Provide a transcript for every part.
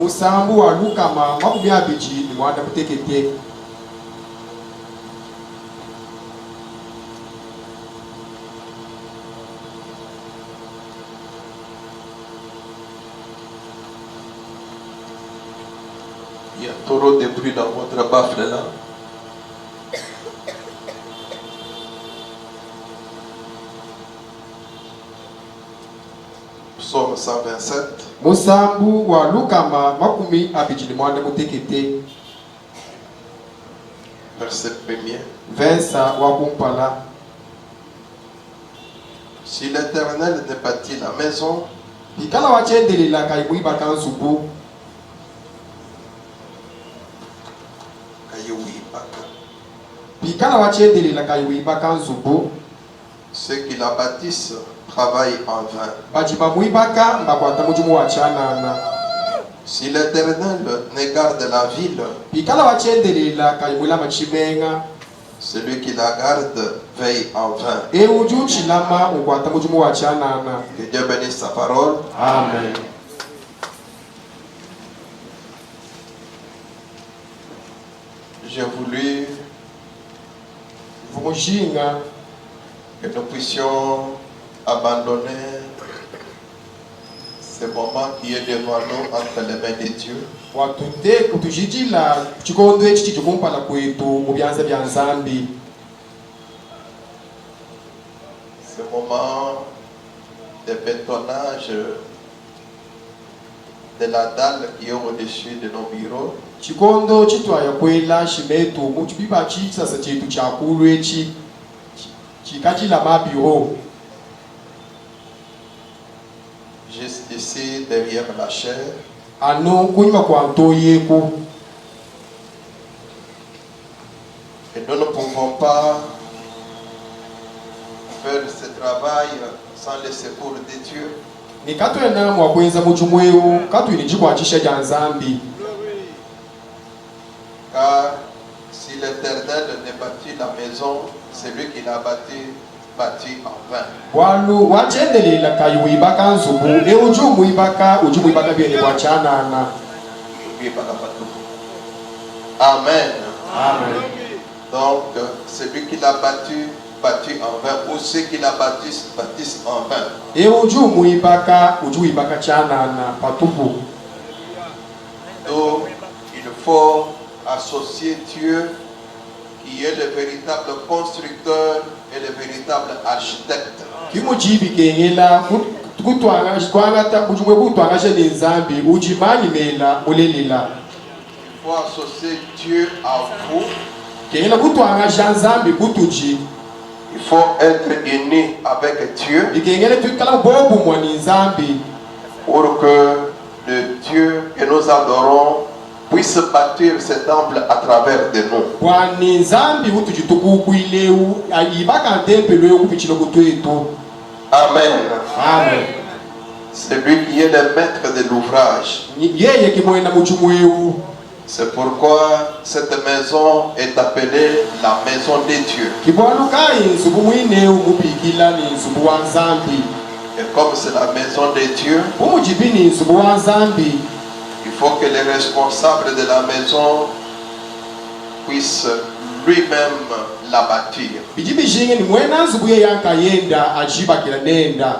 Musambu wa lukama makumi abiji ni mwanda mutekete. Il y a trop de bruit dans votre baffle là. Psaume 127. Musambu wa lukama makumi abiji ni mwanda mutekete. Verset 1er. Versa wa kumpala. Si l'Éternel ne bâtit la maison, Pikala wachendele la kaibuiba kansubu. Pikala wachendele la kaibuiba kansubu. ceux qui la bâtissent travaillent en vain. Bajiba muibaka mbakwata mujumu wachanana. Si l'Éternel ne garde la ville, Pikala wachendele la kaibula machimenga. celui qui la garde veille en vain. E uju chilama ukwata mujumu wachanana. Que Dieu bénisse sa parole. Amen. J'ai voulu Vumujinga que nous puissions abandonner ce moment qui est devant nous entre les mains de Dieu. watute kutujijila chikondo echi chichikumpala kwetu mubyanza bya nzambi. Ce moment de bétonnage de la dalle qui est au-dessus de nos bureaux. Chikondo chitwaya kwela shimetu muchibiba chisasa chetu chakulu echi chikachila mabiro. Juste ici, derrière la chair, Ano kunyuma kwa ntoyeko. et nous ne pouvons pas faire ce travail sans le secours de Dieu. Nikatwena mwakwenza mujumweu katwini chikwachisha ja nzambi. Car si l'Éternel ne bâtit la maison, c'est lui qui l'a bâti en vain. Walu wachendelela kayuiba kanzubu e ujumu ibaka byene bwachanana. Amen. Amen. Donc, celui qui l'a bâti en vain, ou ceux qui la bâtissent en vain. E ujumu ibaka chanana patupu. Donc, il faut associer Dieu, qui est le véritable constructeur et le véritable architecte. Kimujibi kengela kutwanga kwangata bujumwe kutwanga shene nzambi ujimanyi mela ulelela. Il faut associer Dieu à vous. Kengela kutwanga nzambi kutuji. Il faut être uni avec Dieu Ikengela tukala bobu mwani nzambi pour que le Dieu que nous adorons puisse bâtir ce temple à travers de nous. kwani nzambi utujitukukuileu ibaka ntempelo yokupichilo kutwetu. Amen. Amen. C'est lui qui est le maître de l'ouvrage. Yeye kimwena muchumweu. C'est pourquoi cette maison est appelée la maison de Dieu. Kibwalukai nsubu mwineu mupikila ni nsubu wa nzambi. Et comme c'est la maison de Dieu, Umujibini nsubu wa nzambi. il faut que le responsable de la maison puisse lui-même la bâtir. Bijibishinge ni mwena nsubu ye yankayenda ajibakila nenda.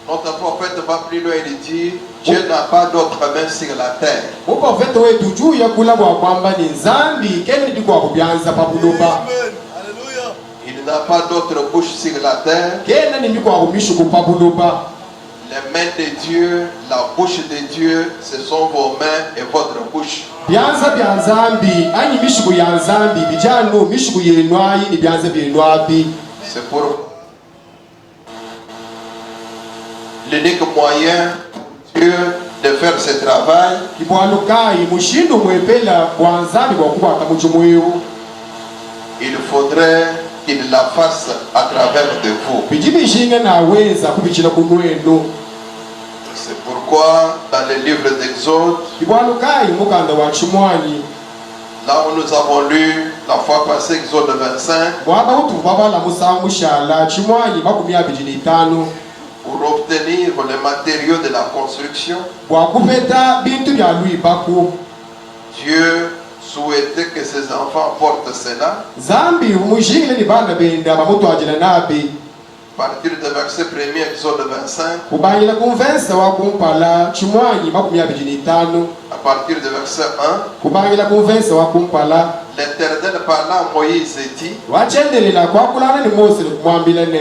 Notre prophète va plus loin et dit, Dieu n'a pas d'autre main sur la terre. Muprofeta wetu juu ya kulabwa kwamba ni nzambi kene ndikwa kubyanza pabuloba. Il n'a pas d'autre bouche sur la terre. Kene ndikwa kumishu kupabuloba. Les mains de Dieu, la bouche de Dieu, ce sont vos mains et votre bouche. Byanza bya nzambi anyi mishuku ya nzambi bijano mishuku yenwayi ni byanza byenwabi. C'est pour l'unique moyen pour Dieu de faire ce travail. Kibwalukai mushindu mwepela kwa nzambi kwa kubaka mujumweu. Il faudrait qu'il la fasse à travers de vous. Bijibishinga naweza kubichila kunwenu. C'est pourquoi dans le livre d'Exode, Kibwalukai mukanda wa chumwani. là où nous avons lu la fois passée Exode 25, Mwaba utu baba la musa mushala chumwani makumi abiri n'itanu. pour obtenir pour les matériaux de la construction, bwakupeta bintu bya lwibaku Dieu souhaitait que ses enfants portent cela. zambi umujingile ni bana benda bamutwajila nabi À partir du verset 1er, Exode 25, kubanyila kumvensa wakumpala chimwanyi 25 à partir du verset 1, kubanyila kumvensa wakumpala l'Éternel parla à Moïse et dit, wachendelela kwakulana ni Mose likumwambila ne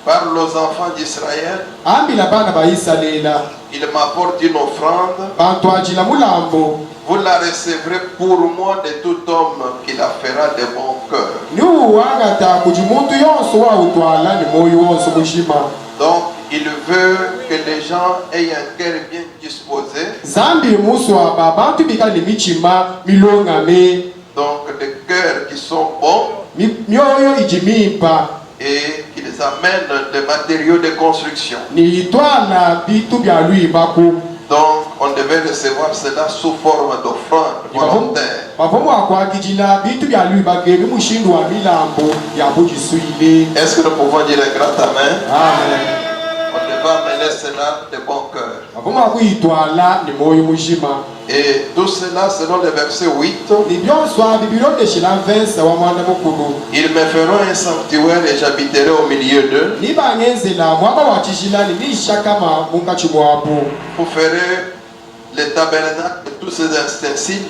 parle aux enfants d'Israël, ambila bana ba Israela il m'apporte une offrande, bantwajila mulambo vous la recevrez pour moi de tout homme qui la fera de bon cœur. niuwangata kuji muntu yonso wautwala ni moyo wonso mushima. Donc, il veut que les gens aient un cœur bien disposé. Zambi muswa bantu bikala ni michima milongame Donc, des cœurs qui sont bons myoyo ijimimpa et qui les amènent des matériaux de construction. ni itwala bitu bya lwibaku. Donc, on devait recevoir cela sous forme d'offrande volontaire. bavomo akwakijila bitu bya lwibage bimushindu wa milambo ya bujisuile. Est-ce que nous pouvons dire un grand amen? Amen. On devait amener cela de bon cœur. bavomo akuitwala ni moyo mushima. Et tout cela, selon le verset 8, ni byonswa bibilondeshela vensa wa mwana mukulu. ils me feront un sanctuaire et j'habiterai au milieu d'eux. Ni bangenzela mwaba wachishila ni nishakama munkachibwapo. Vous ferez le tabernacle et tous ces ustensiles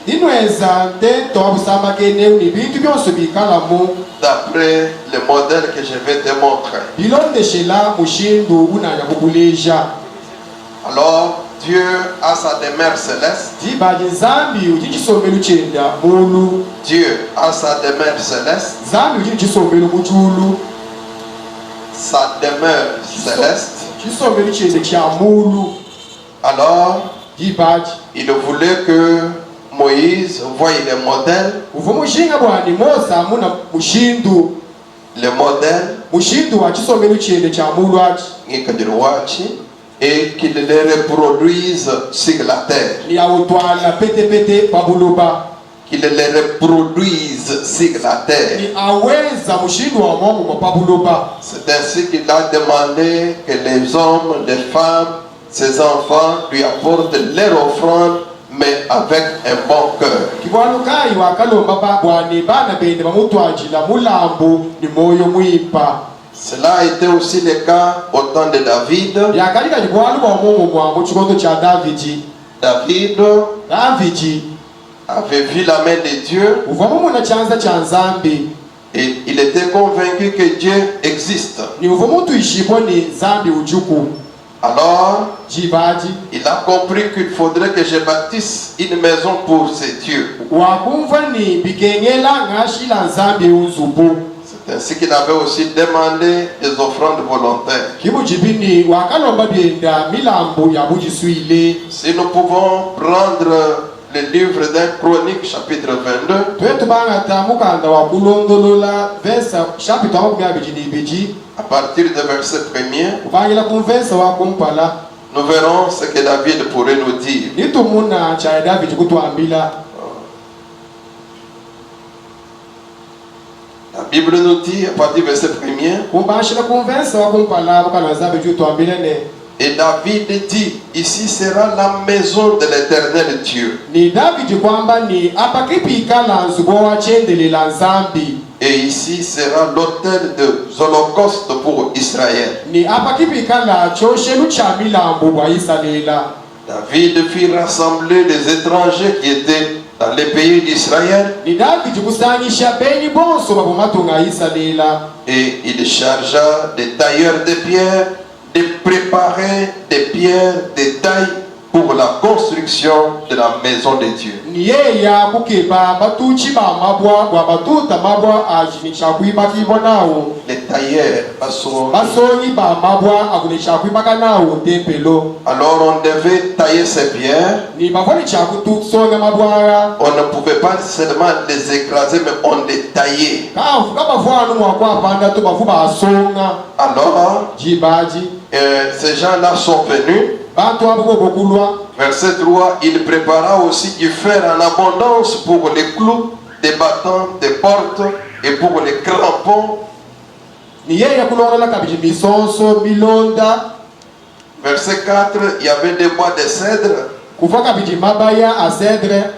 ninweza ntento wabusambagene ni bintu byonso bikalamu d'après le modèle que je vais te montrer. bilondeshela mushindu unanya kukuleja. Alors, Dieu a sa demeure céleste. Dibaji zambi uchichisombelu chenda mulu. Dieu a sa demeure céleste. Zambi uchichisombelu mujulu. Sa demeure céleste. Chisombelu chenda cha mulu. Alors, Dibaji il voulait que Moïse voie le modèle. uvumushinga bwani Mosa muna mushindu. Le modèle Mushindu wa chisombelu chenda cha mulu achi. Et qu'il les reproduise sur la terre. ni autwala pete pete pabuloba. Qu'il les reproduise sur la terre. Ni aweza mushindu wa Mungu pabuloba. C'est ainsi qu'il a demandé que les hommes, les femmes, ses enfants lui apportent leur offrande, mais avec un bon cœur. Kibwanukai wakalomba babwani bana bende bamutwajila mulambo ni moyo mwimpa. Cela a été aussi le cas au temps de David. Yakalika kibwalu wa Mungu mwangu chikondo cha Davidi. David avait vu la main de Dieu Uvamu muna chanza cha nzambi. et il était convaincu que Dieu existe. Ni uvamu tuishibo ni zambi ujuku. Alors, Jibaji il a compris qu'il faudrait que je bâtisse une maison pour ces dieux. wakumva ni bikengela ngashila nzambi unzubu. C'est ainsi qu'il avait aussi demandé des offrandes volontaires. Kibujibini wakalomba bienda milambo ya bujisuile. Si nous pouvons prendre le livre d'un Chronique chapitre 22, Twetu bangata mukanda wakulondolola versa chapitre 22 à partir du verset 1er, ubangila kumvensa wakumpala. nous verrons ce que David pourrait nous dire. Nitumuna cha David kutuambila. La Bible nous dit, à partir du verset 1er, Kumbashila kumvensa wakumpala bakana nzambi kutuambila ne. et David dit, ici sera la maison de l'Éternel Dieu. Ni David kwamba ni apakipikala nzubo wachendelela nzambi. Et ici sera l'autel des holocaustes pour Israël. Ni apakipikala choshelu cha milambo wa Israela. David fit rassembler les étrangers qui étaient dans les pays d'Israël Ni David kusanyisha benyi bonso babumatunga Israela. et il chargea des tailleurs de pierre de préparer des pierres de taille pour la construction de la maison de Dieu. Ni yeya kukeba batuchi ba mabwa wa batuta mabwa ajinisha kuibaki bonao. Les tailleurs Basonyi ba mabwa akunisha kuibaka nao tempelo. alors on devait tailler ces pierres. Ni bavoni chakutu songa mabwa. On ne pouvait pas seulement les écraser, mais on les taillait. Kama vwanu mwakwa panda tu bavuba songa. Alors, Jibaji ces gens-là sont venus. bantu abuko bokulwa. Verset 3, il prépara aussi du fer en abondance pour les clous, des bâtons, des portes et pour les crampons. Ni yeye kulongola kabiji misonso milonda. Verset 4, il y avait des bois de cèdre kuvaka bidi mabaya a cèdre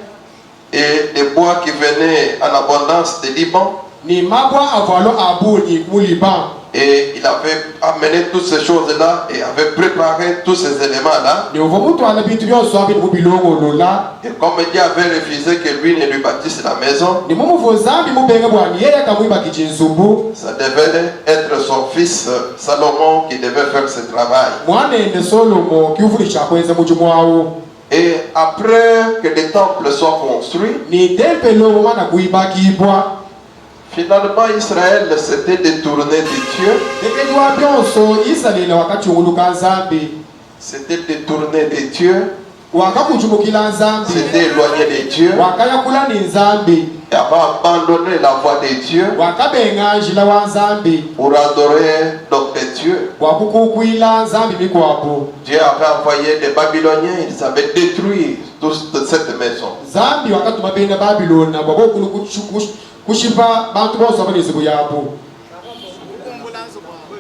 et des bois qui venaient en abondance de Liban. ni mabwa avalo abu ni muliban. Et il avait amené toutes ces choses-là et avait préparé tous ces éléments-là. ni uvomutu ala bintu byose abiri mubilongo lola Et comme Dieu avait refusé que lui ne lui bâtisse la maison, ni mumuvu zambi mubenge bwani yeye akamwiba kijinzubu ça devait être son fils Salomon qui devait faire ce travail. mwana ende Solomo kiuvuli chakweza mujumwawo. Et après que le temple soit construit, ni tempelo mwana kuiba kibwa finalement Israël s'était détourné de Dieu. ekedwa byonso Israeli wakati uluka nzambi S'était détourné de Dieu. wakakujumukila nzambi S'était éloigné de Dieu. wakayakula ni nzambi Et avait abandonné la voie de Dieu wakabenga njila wa nzambi pour adorer d'autres dieux. wakukukwila nzambi mikwapo. Dieu avait envoyé des Babyloniens, ils avaient détruit toute cette maison. nzambi wakatuma benda babilona bwabokulu kushipa bantu bose abanizibu yabo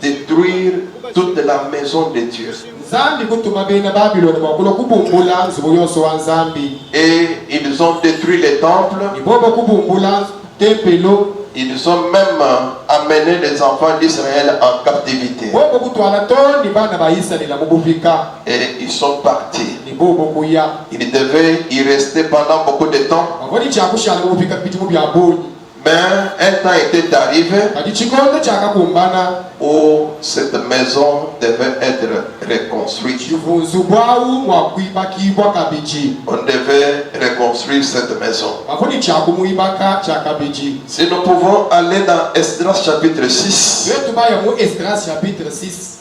Détruire toute la maison de Dieu. nzambi kutuma benda babilona bwakula kubumbula nzibu yonso wa nzambi. Et ils ont détruit les temples. nibobo kubumbula tempelo Ils ont même amené les enfants d'Israël en captivité. bobo kutwala toni bana ba Israeli mubuvika Et ils sont partis. nibobo kuya Ils devaient y rester pendant beaucoup de temps. wavoni chakushala mubuvika bitimu bya boni. Mais un temps était arrivé kati chikondo chakakumbana où cette maison devait être reconstruite. chivunzu bwawu mwakwibakibwa kabiji. On devait reconstruire cette maison. wavoni chakumwibaka chakabiji. Si nous pouvons aller dans Esdras chapitre 6. Tubaya mu Esdras chapitre 6.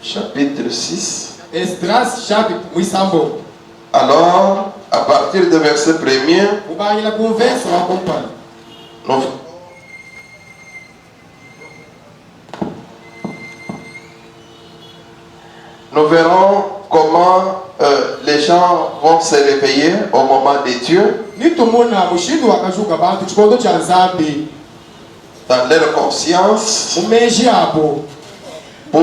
Chapitre 6. Esdras chapitre mwisambo. Alors, à partir du verset 1er, Ubayila conversa wa kompani. nous verrons comment les gens vont se réveiller au moment de Dieu Nitumuna mushindu wakashuka bantu chikondo cha nzambi dans leur conscience mumeji hapo pour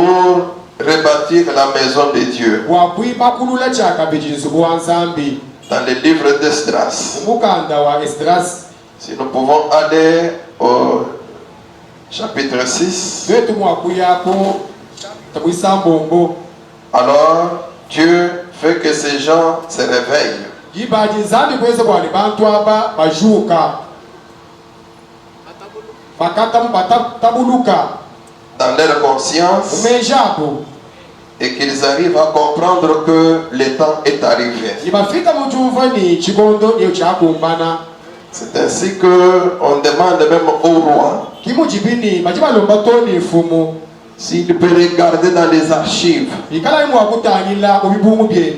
rebâtir la maison de Dieu. wakwipakulula chakabiji nzubu wa nzambi Dans le livre d'Esdras. mukanda wa Esdras. Si nous pouvons aller au chapitre 6. Twetu mwakuyako tamwisambombo. Alors Dieu fait que ces gens se réveillent. Jibaji nzambi kweze kwani bantu aba bajuka bakata tabuluka Dans leur conscience mumeji hapo et qu'ils arrivent à comprendre que le temps est arrivé. nibafika mujumvani chikondo niyo chakumbana. C'est ainsi que on demande même au roi kimujibini bajibalomba toni mfumu s'il peut regarder dans les archives ikala imu wakutangila mubibumu byenu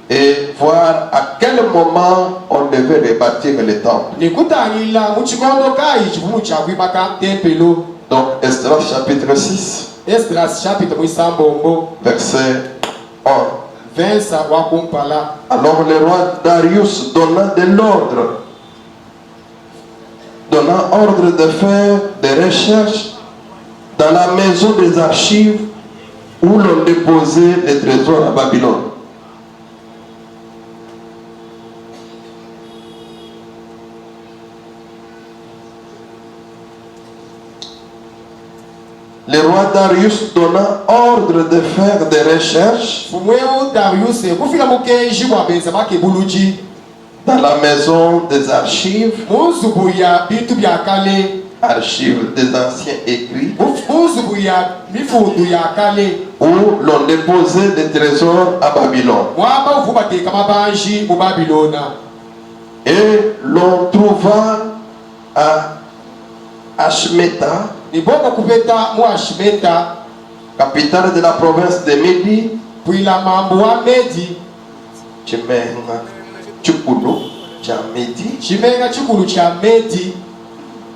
et voir à quel moment on devait rebâtir le temple. nikutangila muchikondo kayi chivumu chakwibaka tempelo. Donc Esdras chapitre 6 Esdras chapitre mwisambombo verset 1. vensa wakumpala. Alors le roi Darius donna ordre de faire des recherches dans la maison des archives où l'on déposait les trésors à Babylone. Le roi Darius donna ordre de faire des recherches fumweu Darius kufika mukeji bwabenza makebuluji dans la maison des archives, munzubu ya bintu bya kale archives des anciens écrits, munzubu ya mifundu ya kale où l'on déposait des trésors à Babylone. mwaba uvu bateka mabanji mu Babilona. Et l'on trouva à Ashmeta, niboko kupeta mu Ashmeta capitale de la province de Médie, pwila mambo wa Medi Chimenga Chukulu, Médie, chimenga chikulu cha Medi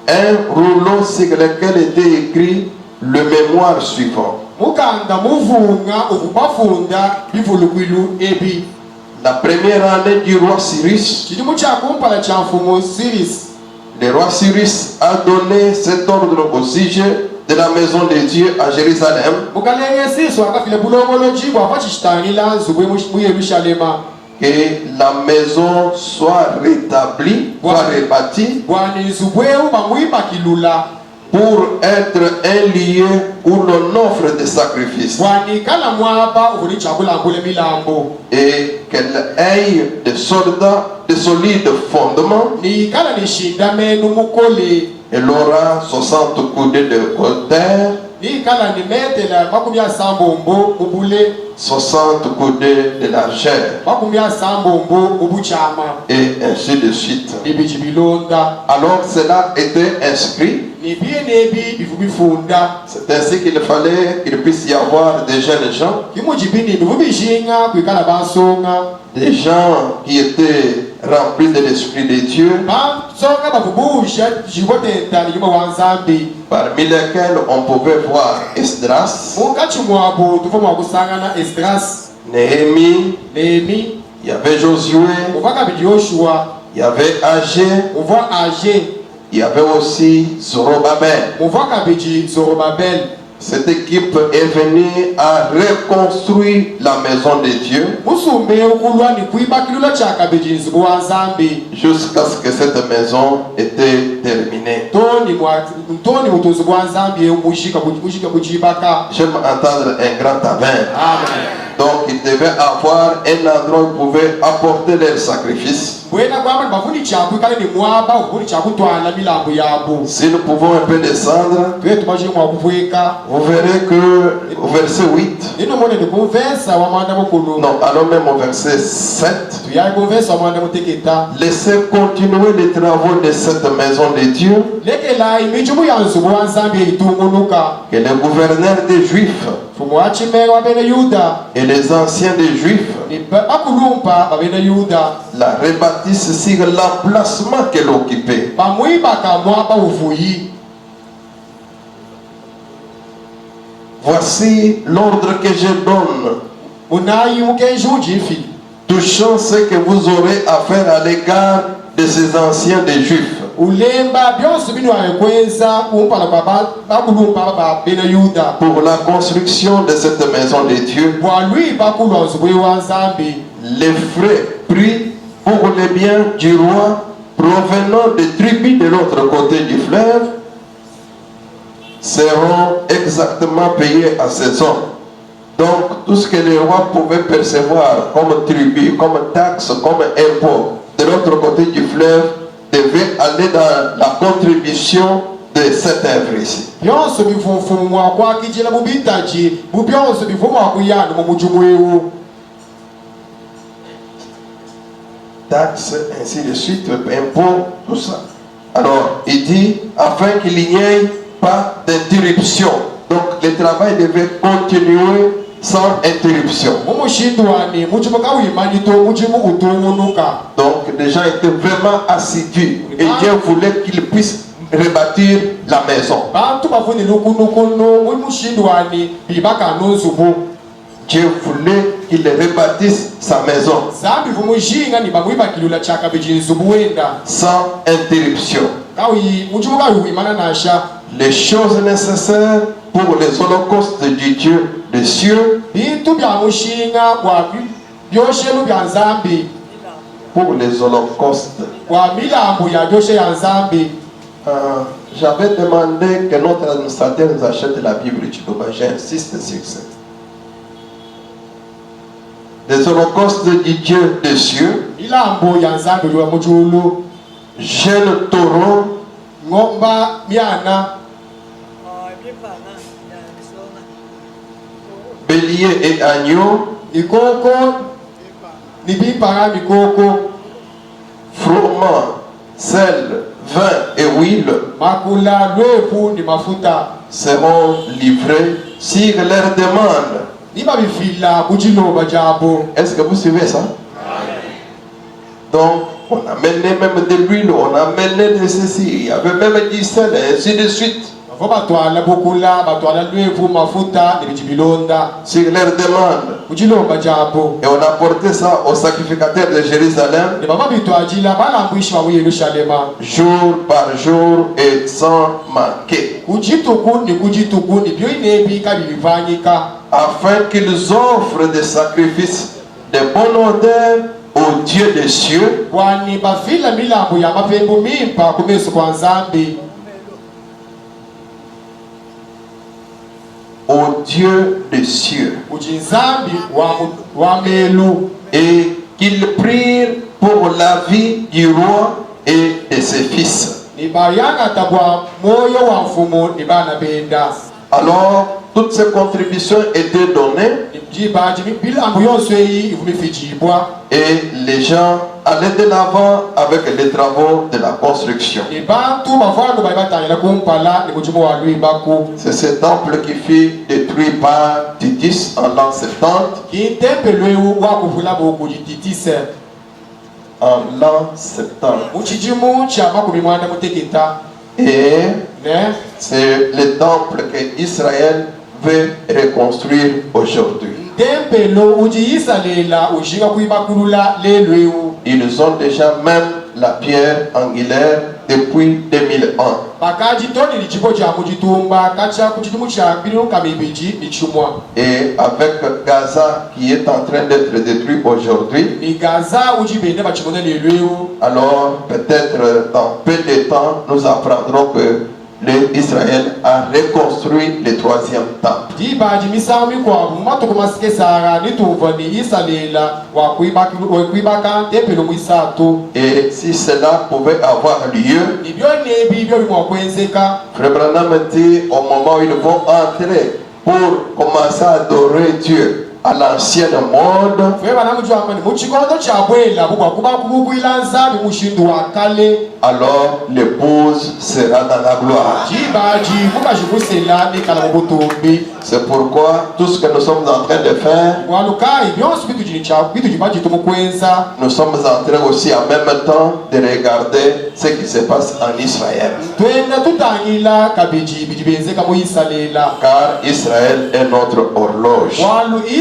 un rouleau sur lequel était écrit le mémoire suivant. mukanda muvunga ukupafunda bivulukwilu ebi. La première année du roi Cyrus, chidimu cha kumpala cha mfumu Cyrus le roi Cyrus a donné cet ordre au sujet de la maison de Dieu à Jérusalem, que la maison soit rétablie, soit rebâtie, pour être un lieu où l'on offre des sacrifices et qu'elle ait des soldats, de solides fondements. Elle aura 60 coudées de terre, 60 coudées de largeur, et ainsi de suite. Alors cela était inscrit. C'est ainsi qu'il fallait qu'il puisse y avoir des jeunes gens, des gens qui étaient remplis de l'Esprit de Dieu, parmi lesquels on pouvait voir Esdras, Néhémie, il y avait Josué, il y avait Agé, il y avait aussi Zorobabel. Cette équipe est venue à reconstruire la maison de Dieu jusqu'à ce que cette maison était terminée. J'aime entendre un grand amen. Donc ils devaient avoir un endroit où ils pouvaient apporter leurs sacrifices. Si nous pouvons un peu descendre, vous verrez que au verset 8, non, allons même au verset 7, laissez continuer les travaux de cette maison de Dieu, que les gouverneurs des Juifs et les anciens des Juifs la rebâtissent sur l'emplacement qu'elle occupait. Voici l'ordre que je donne touchant ce que vous aurez à faire à l'égard de ces anciens des Juifs. Pour la construction de cette maison de Dieu, les frais pris pour les biens du roi provenant des tribus de l'autre côté du fleuve seront exactement payés à ces hommes. Donc tout ce que les rois pouvaient percevoir comme tribut, comme taxe, comme impôt de l'autre côté du fleuve devait aller dans la contribution de cette œuvre ici. Taxes, ainsi de suite, impôts, tout ça. Alors, il dit, afin qu'il n'y ait pas d'interruption. Donc, le travail devait continuer sans interruption. Donc, les gens étaient vraiment assidus. Et Dieu voulait qu'ils puissent rebâtir la maison. Dieu voulait qu'il rebâtisse sa maison sans interruption. Les choses nécessaires pour les holocaustes du Dieu des cieux, pour les holocaustes. J'avais demandé que notre administrateur nous achète la Bible du Chidoba. J'insiste sur ça. Des holocaustes du Dieu des cieux, jeunes taureaux, béliers et agneaux, froment, sel, vin et huile seront livrés sur leur demande. Est-ce que vous suivez ça? Donc, on a amené même de l'huile, on a amené de ceci, il y avait même du sel, et ainsi de suite. Faut batwala bokula batwala lwevu mafuta nibijibilonda. Sur leur demande. Ujilomba jabo. Et on a porté ça au sacrificateur de Jérusalem. Ni baba bitwajila balambwishi wa Yerusalema. Jour par jour et sans manquer. Kujituku ni kujituku ni byo inebi kabilivanyika. Afin qu'ils offrent des sacrifices de bonne odeur au Dieu des cieux. Kwani bafila milambo ya mapembo mimpa kumeso kwa nzambi. Au Dieu des cieux. Ujinzambi wa melu. Et qu'ils prient pour la vie du roi et de ses fils. Ni bayanga tabwa moyo wa mfumo ni bana benda. Alors, toutes ces contributions étaient données et les gens allaient de l'avant avec les travaux de la construction. C'est ce temple qui fut détruit par Titus en l'an 70. En l'an 70. Et c'est le temple que Israël veut reconstruire aujourd'hui. Ils ont déjà même la pierre angulaire depuis 2001. Et avec Gaza qui est en train d'être détruit aujourd'hui, alors peut-être dans peu de temps, nous apprendrons que l'Israël a reconstruit le troisième temple. Et si cela pouvait avoir lieu, Frère Branham dit au moment où ils vont entrer pour commencer à adorer Dieu à l'ancienne mode, alors l'épouse sera dans la gloire. C'est pourquoi tout ce que nous sommes en train de faire, nous sommes en train aussi en même temps de regarder ce qui se passe en Israël. Car Israël est notre horloge.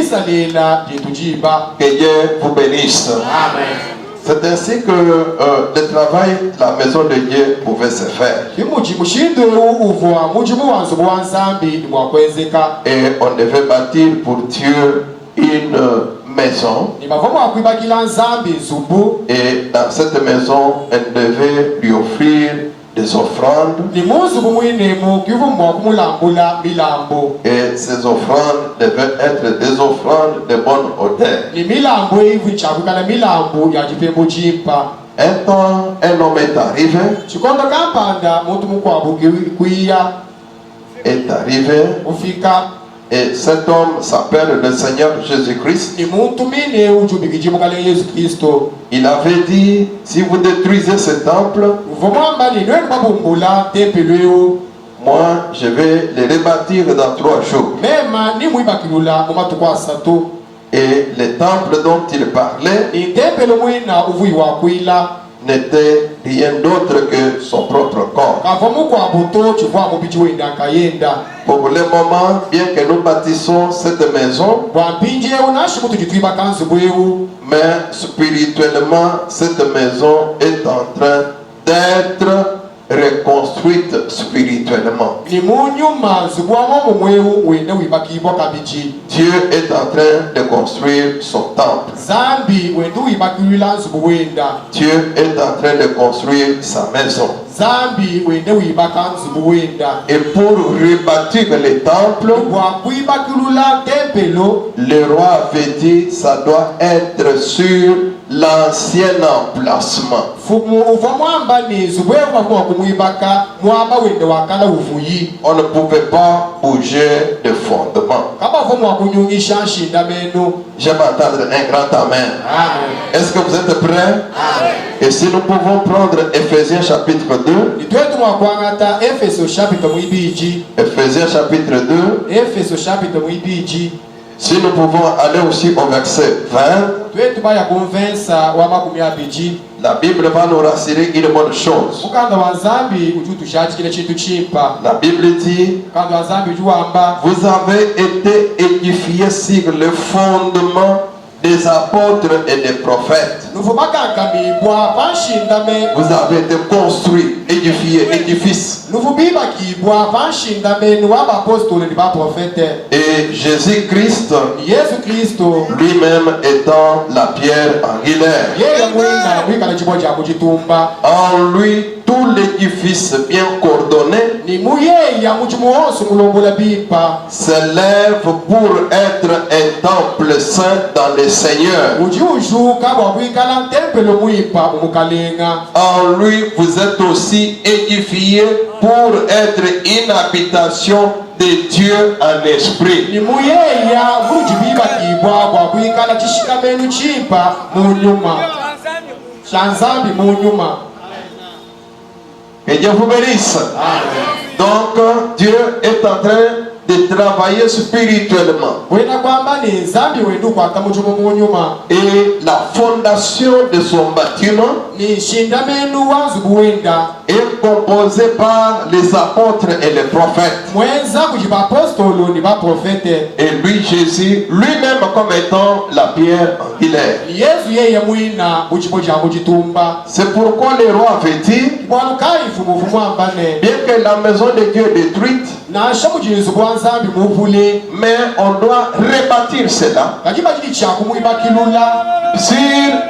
Que Dieu vous bénisse. Amen. C'est ainsi que le travail de la maison de Dieu pouvait se faire. Et on devait bâtir pour Dieu une maison. Et dans cette maison, on devait lui offrir des offrandes. Et ces offrandes devaient être des offrandes de bonne odeur. Un temps, un homme est arrivé. Et cet homme s'appelle le Seigneur Jésus-Christ. Il avait dit, si vous détruisez ce temple, moi je vais le rebâtir dans 3 jours. Et le temple dont il parlait n'était rien d'autre que son propre corps. Pour le moment, bien que nous bâtissons cette maison, mais spirituellement, cette maison est en train d'être reconstruite spirituellement. Dieu est en train de construire son temple. Dieu est en train de construire sa maison. Et pour rebâtir le temple, le roi avait dit ça doit être sur l'ancien emplacement. On ne pouvait pas bouger de fondement. J'aime entendre un grand amen. Est-ce que vous êtes prêts? Et si nous pouvons prendre Ephésiens chapitre 2. Ephésiens chapitre 2. Si nous pouvons aller aussi au verset 20, twetu baya konvensa wa makumi abiri la Bible va nous rassurer une bonne chose. mukanda wa nzambi uju tushakikile chintu chimpa. La Bible dit, mukanda wa nzambi uju wamba vous avez été édifiés sur le fondement des apôtres et des prophètes. nuvu bakankamibwa panshindame. Vous avez été construits, édifiés, édifices. nuvu bibakibwa panshindame wa bapostole ni baprofete. Et Jésus-Christ Yesu Kristo lui-même étant la pierre angulaire. yeye mwina mwikala chibo cha kuchitumba. En lui, tout l'édifice bien coordonné ni muyeya muchimu wonse mulongola bipa. s'élève pour être un temple saint dans le Seigneur. ujiujuka bwa kwikala ntempelo mwipa umukalenga. En lui, vous êtes aussi édifiés pour être une habitation de Dieu en esprit. ni muyeya mulujibibakibwa bwa kwikala chishikamenu chimpa munyuma shanzambi munyuma. Que Dieu vous bénisse. Donc, Dieu est en train de travailler spirituellement. wena kwamba ni nzambi wendu kwata muchumu munyuma. Et la fondation de son bâtiment ni shindamenu wanzubu wenda est composée par les apôtres et les prophètes. mwenza kuchibapostolo ni baprofete. Et lui, Jésus, lui-même comme étant la pierre angulaire. ni yesu yeye mwina muchibo cha kuchitumba. C'est pourquoi le roi avait dit, bwanukaifu muvumu ambane bien que la maison de Dieu est détruite, nasha muchilizo bwa nzambi muvule mais on doit rebâtir cela kachiba chili chakumwibakilula sur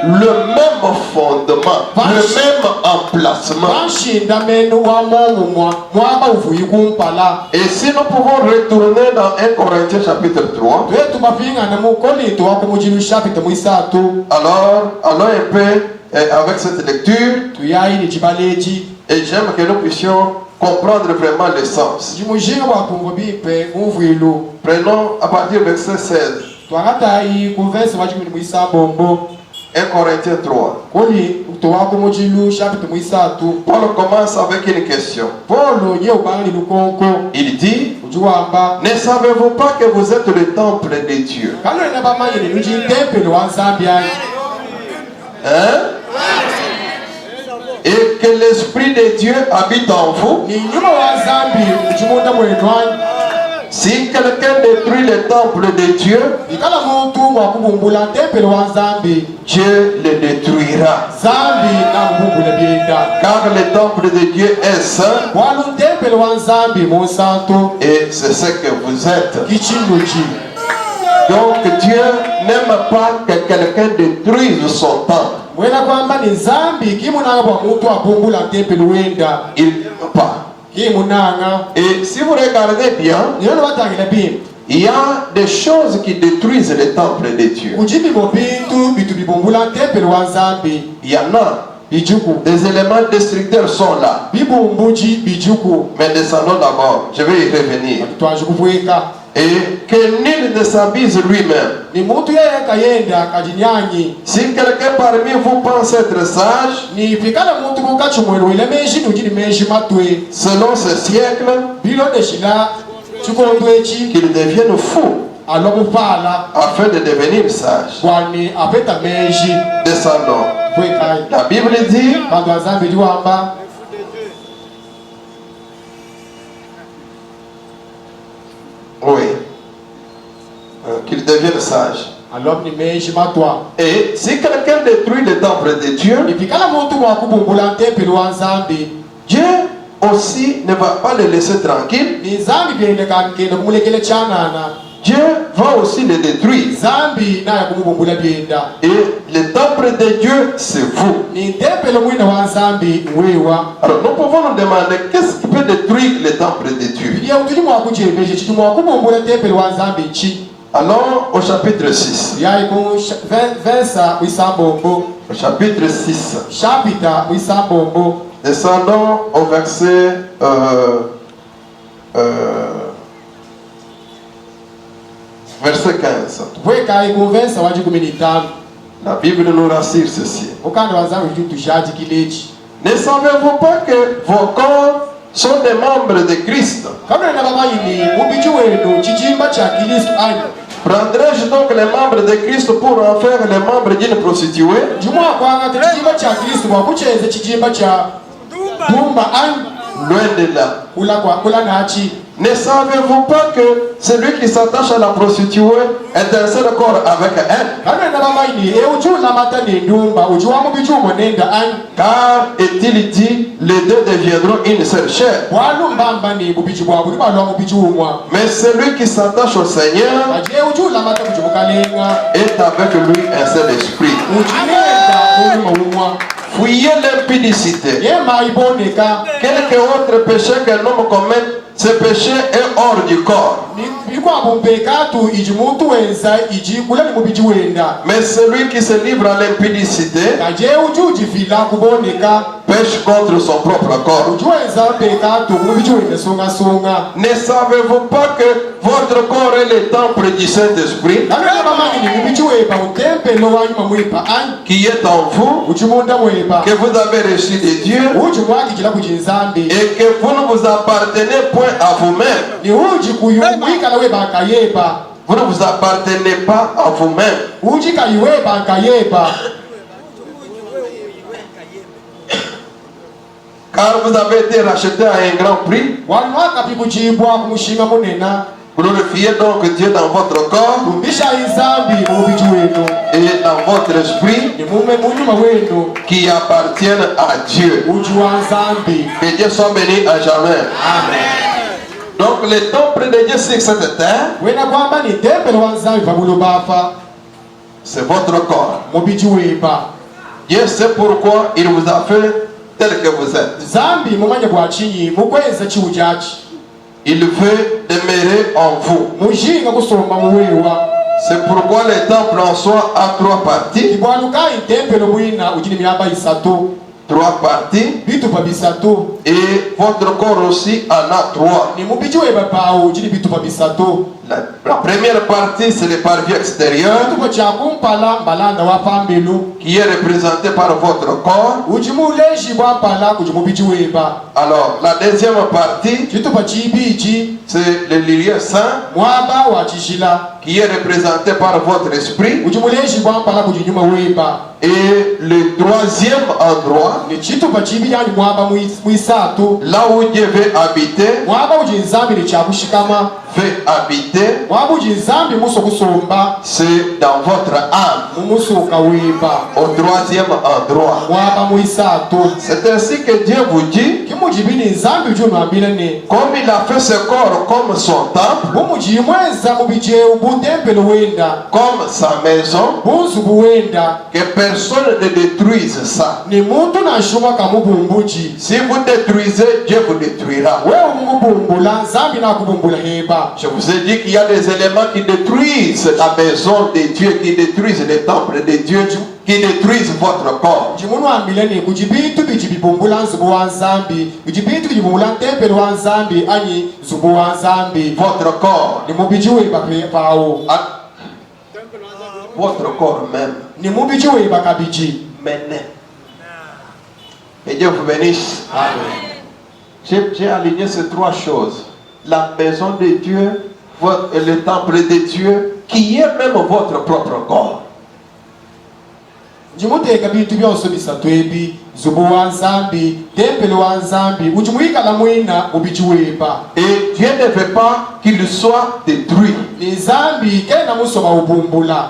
le même fondement, le même emplacement. panshindamenu wa momumwa mwaba uvuyi kumpala. Et si nous pouvons retourner dans 1 Corinthiens chapitre 3, twetu bapingana mu korinto wako muchilu shapite mwisatu. alors allons un peu avec cette lecture tuyayini chibalechi et j'aime que nous puissions comprendre vraiment le sens. chimujinga bwakumva bipe muvuilu. Prenons à partir du verset 16, twakatayi kuvesi wachimini mwisabombo 1 Corinthiens 3. koli towako muchilu shapite mwisatu. Paul commence avec une question. polo nye ubangali lukonko Il dit, ujuwamba ne savez-vous pas que vous êtes le temple de Dieu? kalolena bamanyene nuchi ntempelo wa nzambi ayi. Hein? Et que l'Esprit de Dieu habite en vous. ni nyuma wa nzambi muchimunda mwenwanyi. Si quelqu'un détruit le temple de Dieu, ikala muntu mwakubumbula ntempelo wa nzambi Dieu le détruira. nzambi nakubumbula byenda. Car le temple de Dieu est saint walu ntempelo wa nzambi musanto et c'est ce que vous êtes. kichinuchi. Donc Dieu n'aime pas que quelqu'un détruise son temple. mwena kwamba ni nzambi kimunanga bwa muntu abumbula ntempelo wenda Il n'aime pas. kimunanga. Et si vous regardez bien, niyono batangila bimbi il y a des choses qui détruisent le temple de Dieu. kuchipimo bintu bitu bibumbula ntempelo wa nzambi Il y en a. bijuku. Des éléments destructeurs sont là. bibumbuji bijuku. Mais descendons d'abord. Je vais y revenir. twaje kubweka Et que nul ne s'abuse lui-même. ni muntu yeye kayenda kajinyanyi. Si quelqu'un parmi vous pense être sage, ni pikala muntu kukachumwelo ile meji nujini meji matwe selon ce siècle, bilode shila chikondwechi qu'il devienne fou alokupala afin de devenir sage. kwani apeta meji Descendons. kwekai. La Bible dit, bantu bazambi liwamba oui, qu'il devienne sage. alok ni meji matwa. Et si quelqu'un détruit le temple de Dieu, ni pikala muntu mwakubumbula ntempelo wa nzambi Dieu aussi ne va pas le laisser tranquille. ni nzambi byendekankenda kumulekele chanana. Dieu va aussi le détruire. nzambi naye kumubumbula byenda. Et le temple de Dieu, c'est vous. ni ntempelo mwina wa nzambi wewa. Alors nous pouvons nous demander qu'est-ce qui peut détruire le temple de Dieu. biliya utuli mwakuchemeje chitu mwakubumbula ntempelo wa nzambi chi. Allons au chapitre 6. yayi ku vensa wisambombo Au chapitre 6. shapita wisambombo. Descendons au verset verset 15. tupwekayi ku vensa wa 15. La Bible nous rassure ceci. ukanda wa nzambi chitu tushaji kilechi. Ne savez-vous pas que vos corps sont des membres de Christ? kabla na bamayini mubichi wenu chichimba cha Kristo ayi. Prendrai-je donc les membres de Christ pour en faire les membres d'une prostituée? Loin de là. Ne savez-vous pas que celui qui s'attache à la prostituée est un seul corps avec elle? Car est-il dit, les deux deviendront une seule chair. Mais celui qui s'attache au Seigneur est avec lui un seul esprit. Fuyez l'impudicité. Quelque autre péché qu'un homme commette, ce péché est hors du corps. Mais celui qui se livre à l'impudicité pêche contre son propre corps. Ne savez-vous pas que votre corps est le temple du Saint-Esprit qui est en vous, que vous avez reçu de Dieu et que vous ne vous appartenez point à vous-même? Vous ne vous appartenez pas à vous-même. Car vous avez été racheté à un grand prix. Glorifiez donc Dieu dans votre corps et dans votre esprit qui appartiennent à Dieu. Que Dieu soit béni à jamais. Amen. Donc le temple de Dieu sur cette terre, c'est votre corps. Dieu sait pourquoi il vous a fait tel que vous êtes. Il veut demeurer en vous. C'est pourquoi le temple en soi a trois parties. Trois parties. Et votre corps aussi en a trois. La première partie, c'est le parvis extérieur qui est représenté par votre corps. Alors, la deuxième partie, c'est le lieu saint qui est représenté par votre esprit. Et le troisième endroit, là où Dieu veut habiter, fait habiter, c'est dans votre âme. Au troisième endroit. C'est ainsi que Dieu vous dit, comme il a fait ce corps comme son temple, comme sa maison, que personne ne détruise ça. Si vous détruisez, Dieu vous détruira. Je vous ai dit qu'il y a des éléments qui détruisent la maison de Dieu, qui détruisent le temple de Dieu, qui détruisent votre corps. Votre corps. Votre corps même. Maintenant. Et Dieu vous bénisse. J'ai aligné ces trois choses. La maison de Dieu, le temple de Dieu, qui est même votre propre corps. Et Dieu ne veut pas qu'il soit détruit.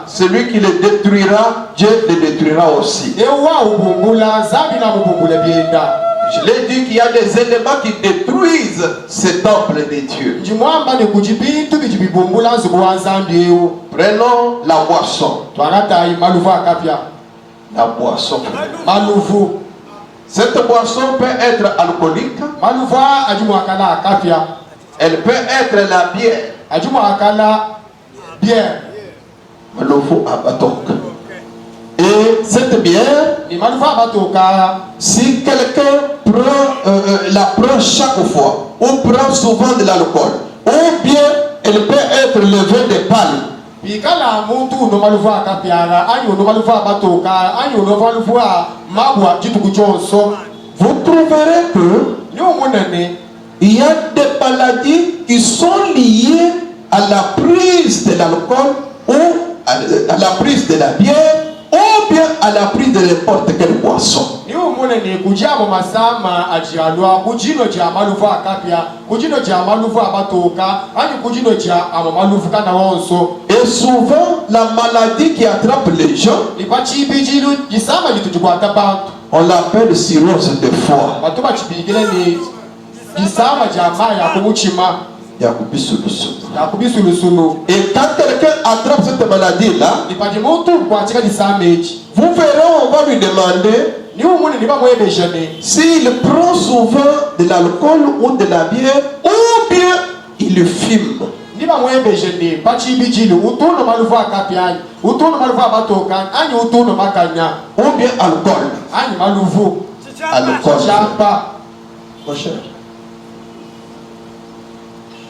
Celui qui le détruira, Dieu le détruira aussi. Je l'ai dit qu'il y a des éléments qui détruisent ce temple de Dieu. Prenons la boisson. La boisson. Cette boisson peut être alcoolique. Elle peut être la bière. Et cette bière, si quelqu'un la prend chaque fois, ou prend souvent de l'alcool, ou bien elle peut être le vin de palme. Vous trouverez que il y a des maladies qui sont liées à la prise de l'alcool ou à la prise de la bière, ou bien à la prise de n'importe quelle boisson. Ni umune ni kujamo masama ajialwa kujino ja maluvu akapia kujino ja maluvu abatoka ani kujino ja amaluvu kana wonso. Et souvent la maladie qui attrape les gens, Lipachi bijilu jisama jitujukwata bantu. on l'appelle cirrhose de foie. Batuba chipigile ni jisama ja maya kumuchima yakubisulusulu. Et quand quelqu'un attrape cette maladie-là, Lipaji muntu kwatika jisameji. vous verrez, on va lui demander Ni umune ni bamwe bejane. s'il prend souvent de l'alcool ou de la bière, ou bien il fume. Ni bamwe bejane pachi bijilu utuno maluvu akapia utuno maluvu abatoka ani utuno makanya Ou bien alcool. ani maluvu. Alcool. Chapa. Mon cher.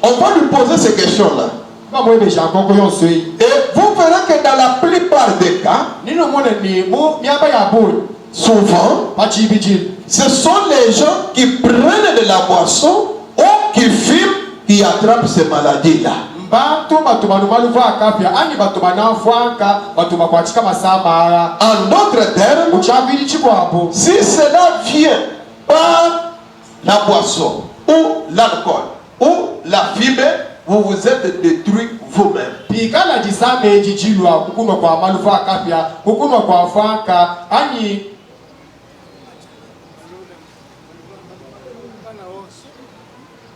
On va lui poser ces questions-là. Bamwe bejane koko yonsui. Et vous verrez que dans la plupart des cas, Nino mone ni mu miaba ya boi. souvent, Pachi bijilu. ce sont les gens qui prennent de la boisson ou qui fument qui attrapent ces maladies-là. Bantu batuma maluvu akapia ani batuma nanfwanka batuma kwatika masamara. En d'autres termes, Uchabili chikwapo. si cela vient par la boisson ou l'alcool ou la fumée, vous vous êtes détruit vous-même. Pikala jisame jijilwa kukunwa kwa maluvu akapia kukunwa kwa fwanka ani.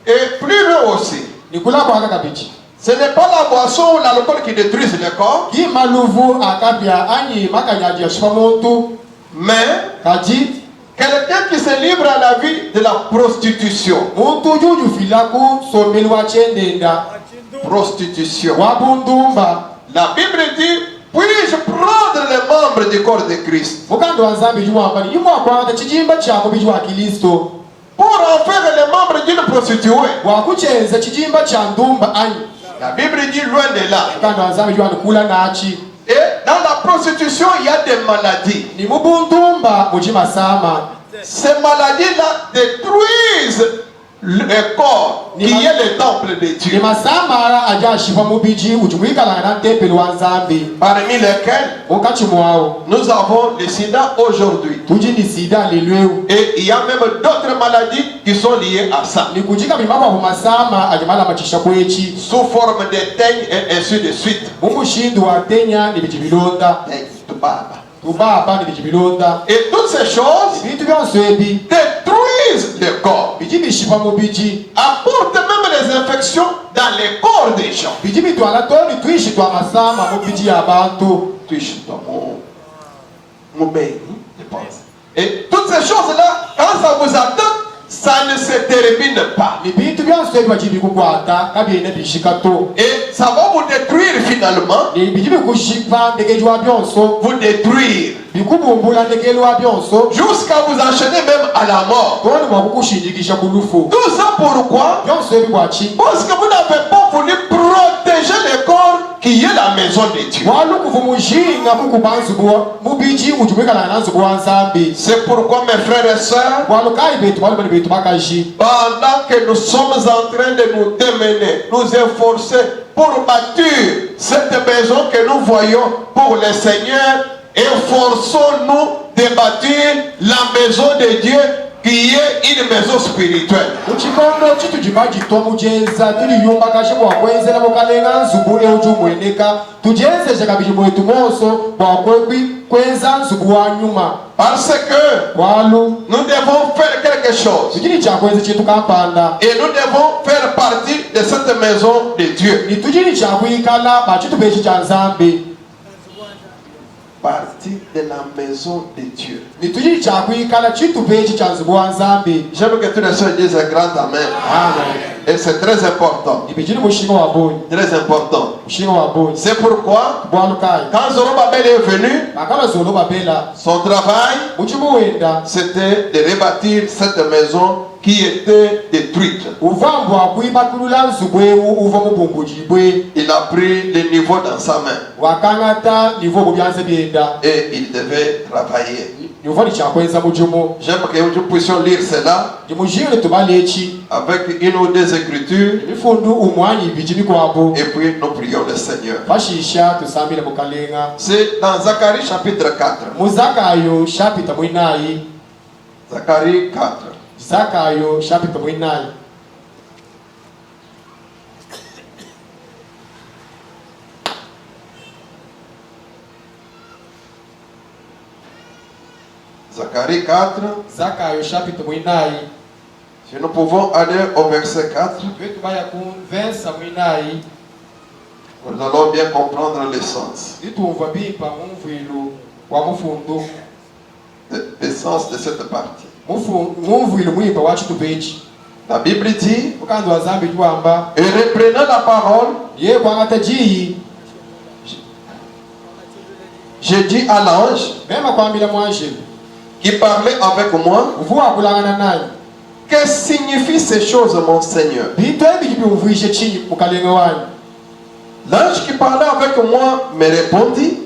Et plus loin aussi, Nikula kwa kakabichi. ce n'est pas la boisson ou l'alcool qui détruisent le corps, Ki maluvu akapia ani makanyaji ya shipamontu. mais Kaji. quelqu'un qui se livre à la vie de la prostitution. Muntu juju filaku somelwa chendenda. Prostitution. Wabundumba. La Bible dit, puis-je prendre les membres du corps de Christ Mukando wanzambi juwa ambani. Imu wakwanda chijimba chako bijuwa kilisto. pour en faire les membres d'une prostituée? Wakuchenza chijimba cha ndumba ani. La Bible dit loin de là. Mukando wanzambi juwa nukula nachi. Et dans la prostitution, il y a des maladies. Ni mubundumba mujima sama. Ces maladies-là détruisent le corps qui est le temple de Ni Dieu. masamara aja shipa mubiji ujumuikala na tempeli wanzambi. Parmi lesquels Mukachi mwao. nous avons le sida aujourd'hui. Tuji ni sida lelweu. Et il y a même d'autres maladies qui sont liées à ça, Ni kujika mimaba humasama ajamala machisha kwechi. sous forme de teigne et ainsi de suite. Mumushindu wa tenya ni bijibilonda. Tubaba ni bijibilonda. Et toutes ces choses Bitu byonso ebi. détruisent le corps, Bijibishipa mubiji. apportent même les infections dans les corps des gens. Bijibi twala toni tuishi twa masama mubiji ya bantu. Et toutes ces choses-là, quand ça vous atteint, ça ne se termine pas. Ni bitu byonso ebi bajibi kukwata kabyene bishikato. Et ça va vous détruire finalement, Ni bijibi kushipa ndegejwa byonso. vous détruire, Bikubumbula ndegelwa byonso. jusqu'à vous enchaîner même à la mort. Toni mwakukushindikisha kulufu. Tout ça pourquoi? Byonso ebi bwachi. Parce que vous n'avez pas voulu protéger le corps qui est la maison de Dieu. Walukuvu mushinga kukubanzubuwa mubiji ujumuikala na nzubu wanzambi. C'est pourquoi mes frères et sœurs, Walukai betu walubani betu bakaji. pendant que nous sommes en train de nous démener, nous efforcer pour bâtir cette maison que nous voyons pour le Seigneur, efforçons-nous de bâtir la maison de Dieu qui est une maison spirituelle. Uchikondo chitu jimaji tomujenza tuli yumba kashi kwa kwenzela mukalenga nzubu eujumweneka tujenze shakabishi mwetu moso kwa kwenza nzubu wa nyuma. Parce que Walu nous devons faire quelque chose. tukini cha kwenze chitu kampanda. Et nous devons faire partie de cette maison de Dieu. Ni tujini cha kuikala ba chitu beshi cha nzambi. Partie de la maison de Dieu. Ni tujini cha kuikala chitu beshi cha nzubu wa nzambi. J'aime que tous les soeurs disent un grand amen. Amen. Et c'est très important. Ni bijini mushinga wa boni. Très important. Mushinga wa boni. C'est pourquoi, Bwalukai. quand Zorobabel est venu, Makala zolo babela. son travail, Uchimu wenda. c'était de rebâtir cette maison qui était détruite. Il a pris le niveau dans sa main et il devait travailler. J'aime que nous puissions lire cela avec une ou deux écritures et puis nous prions le Seigneur. C'est dans Zacharie chapitre 4. Zacharie 4. Zakayo chapitre 9. Zacharie 4. Zakayo chapitre 9. Si nous pouvons aller au verset 4, nous allons bien comprendre l'essence. L'essence de cette partie. La Bible dit, et reprenant la parole, j'ai dit à l'ange qui parlait avec moi, que signifient ces choses, mon Seigneur? L'ange qui parlait avec moi me répondit,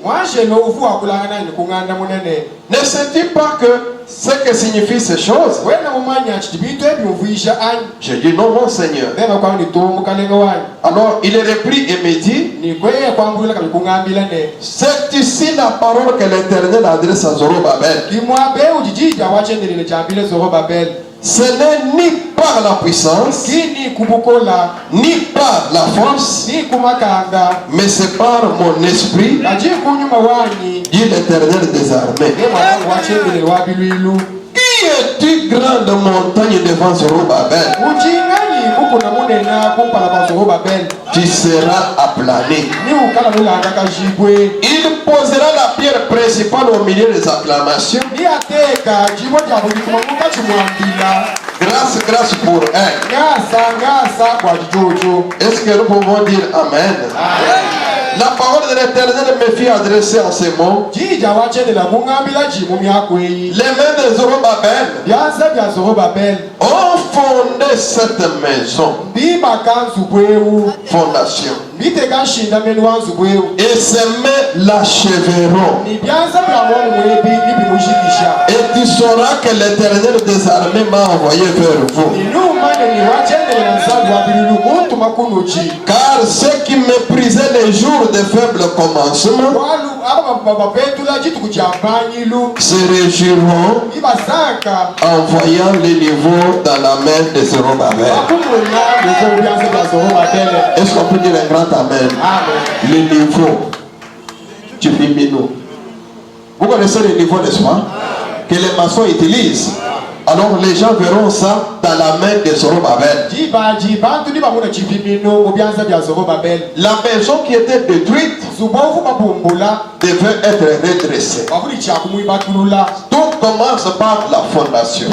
ne sais-tu pas que ce que signifient ces choses? J'ai dit non, mon Seigneur. Alors il reprit et me dit, c'est ici la parole que l'Éternel adresse à Zorobabel. Ce n'est ni par la puissance, ni par la force, mais c'est par mon esprit, dit l'Éternel des armées. Qui es-tu, grande montagne devant Zorobabel? Tu seras aplani. Il posera la pierre principale au milieu des acclamations. Grâce, grâce pour elle. Est-ce que nous pouvons dire Amen? La parole de l'Éternel me fit adresser en ces mots. Les mains de Zorobabel ont fondé cette maison. Fondation. Et ces mains l'achèveront. Et tu sauras que l'Éternel des armées m'a envoyé vers vous. Car ceux qui méprisaient les jours de faible commencement se réjouiront en voyant les niveaux dans la main de Zorobabel. Est-ce qu'on peut dire un grand amen? Les niveaux du féminin. Vous connaissez les niveaux, n'est-ce pas? Que les maçons utilisent. Alors les gens verront ça dans la main de Zorobabel. La maison qui était détruite devait être redressée. Tout commence par la fondation.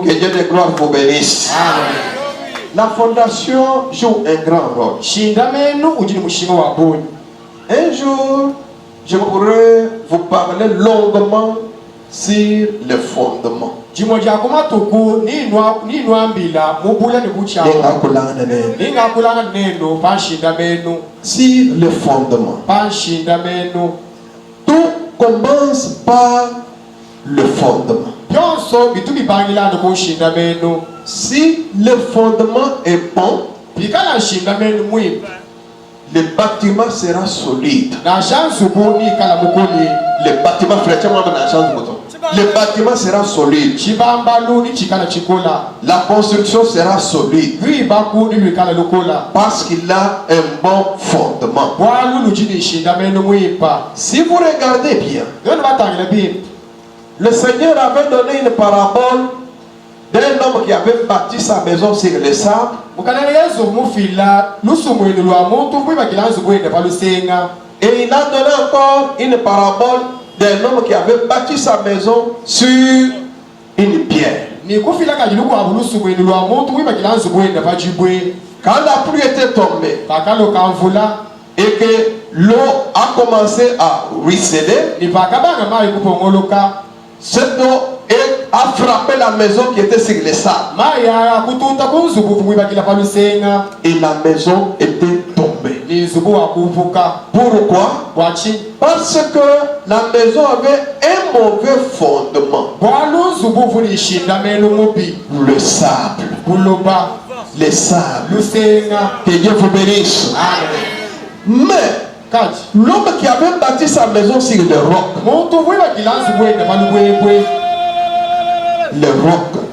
Que Dieu de gloire vous bénisse. La fondation joue un grand rôle. Un jour, je pourrais vous parler longuement sur le fondement. Sur le fondement. Tout commence par le fondement. Si le fondement est bon, le bâtiment sera solide. Le bâtiment, le bâtiment sera solide. La construction sera solide. Parce qu'il a un bon fondement. Si vous regardez bien, le Seigneur avait donné une parabole d'un homme qui avait bâti sa maison sur le sable. Et il a donné encore une parabole d'un homme qui avait bâti sa maison sur une pierre. Quand la pluie était tombée et que l'eau a commencé à ruisseler, cette eau est a frappé la maison qui était sur les sables. maya kututa kunzubu mwibakila palusenga Et la maison était tombée. nizubu akuvuka Pourquoi? bwachi Parce que la maison avait un mauvais fondement. bwaluzubu vulishinda meno mubi Le sable. buloba Les sables. lusenga. Que Dieu vous bénisse. Amen. Mais Kati l'homme qui avait bâti sa maison sur le roc, muntu mwibakila nzubwenda balubwebwe le roc,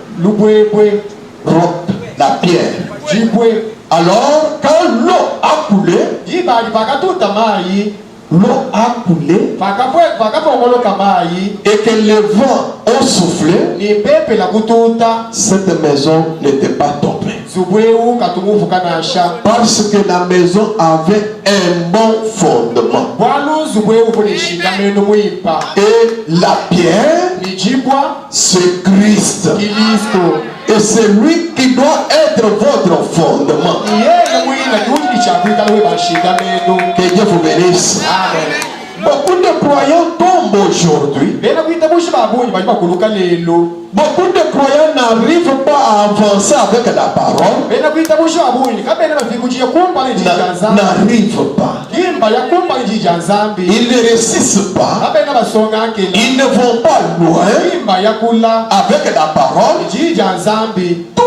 roc, la pierre. jibwe Alors, quand l'eau a coulé, jibali pakatuta mayi l'eau a coulé pakapongoloka mayi et que les vents ont soufflé, ni pepe la kututa cette maison n'était pas tombée. zubweu katumuvuka nasha Parce que la maison avait un bon fondement. bwalu zubweu vulishinda meno mwipa Et la pierre, ni jibwa c'est Christ. Kristo Et c'est lui qui doit être votre fondement. yeye mwina kiuti chakwikala webashinda meno. Que Dieu vous bénisse. Amen. Beaucoup de croyants tombent aujourd'hui. bena kuita bushi babunyi bali bakuluka lelo Beaucoup de croyants n'arrivent pas à avancer avec la parole. bena kuita bushi babunyi kabena bafikujiye kumba njijanzambi N'arrivent pas. kimba ya kumba njijanzambi Ils ne réussissent pas. kabena basonga nkela Ils ne vont pas loin kimba ya kula avec la parole. njijanzambi Tout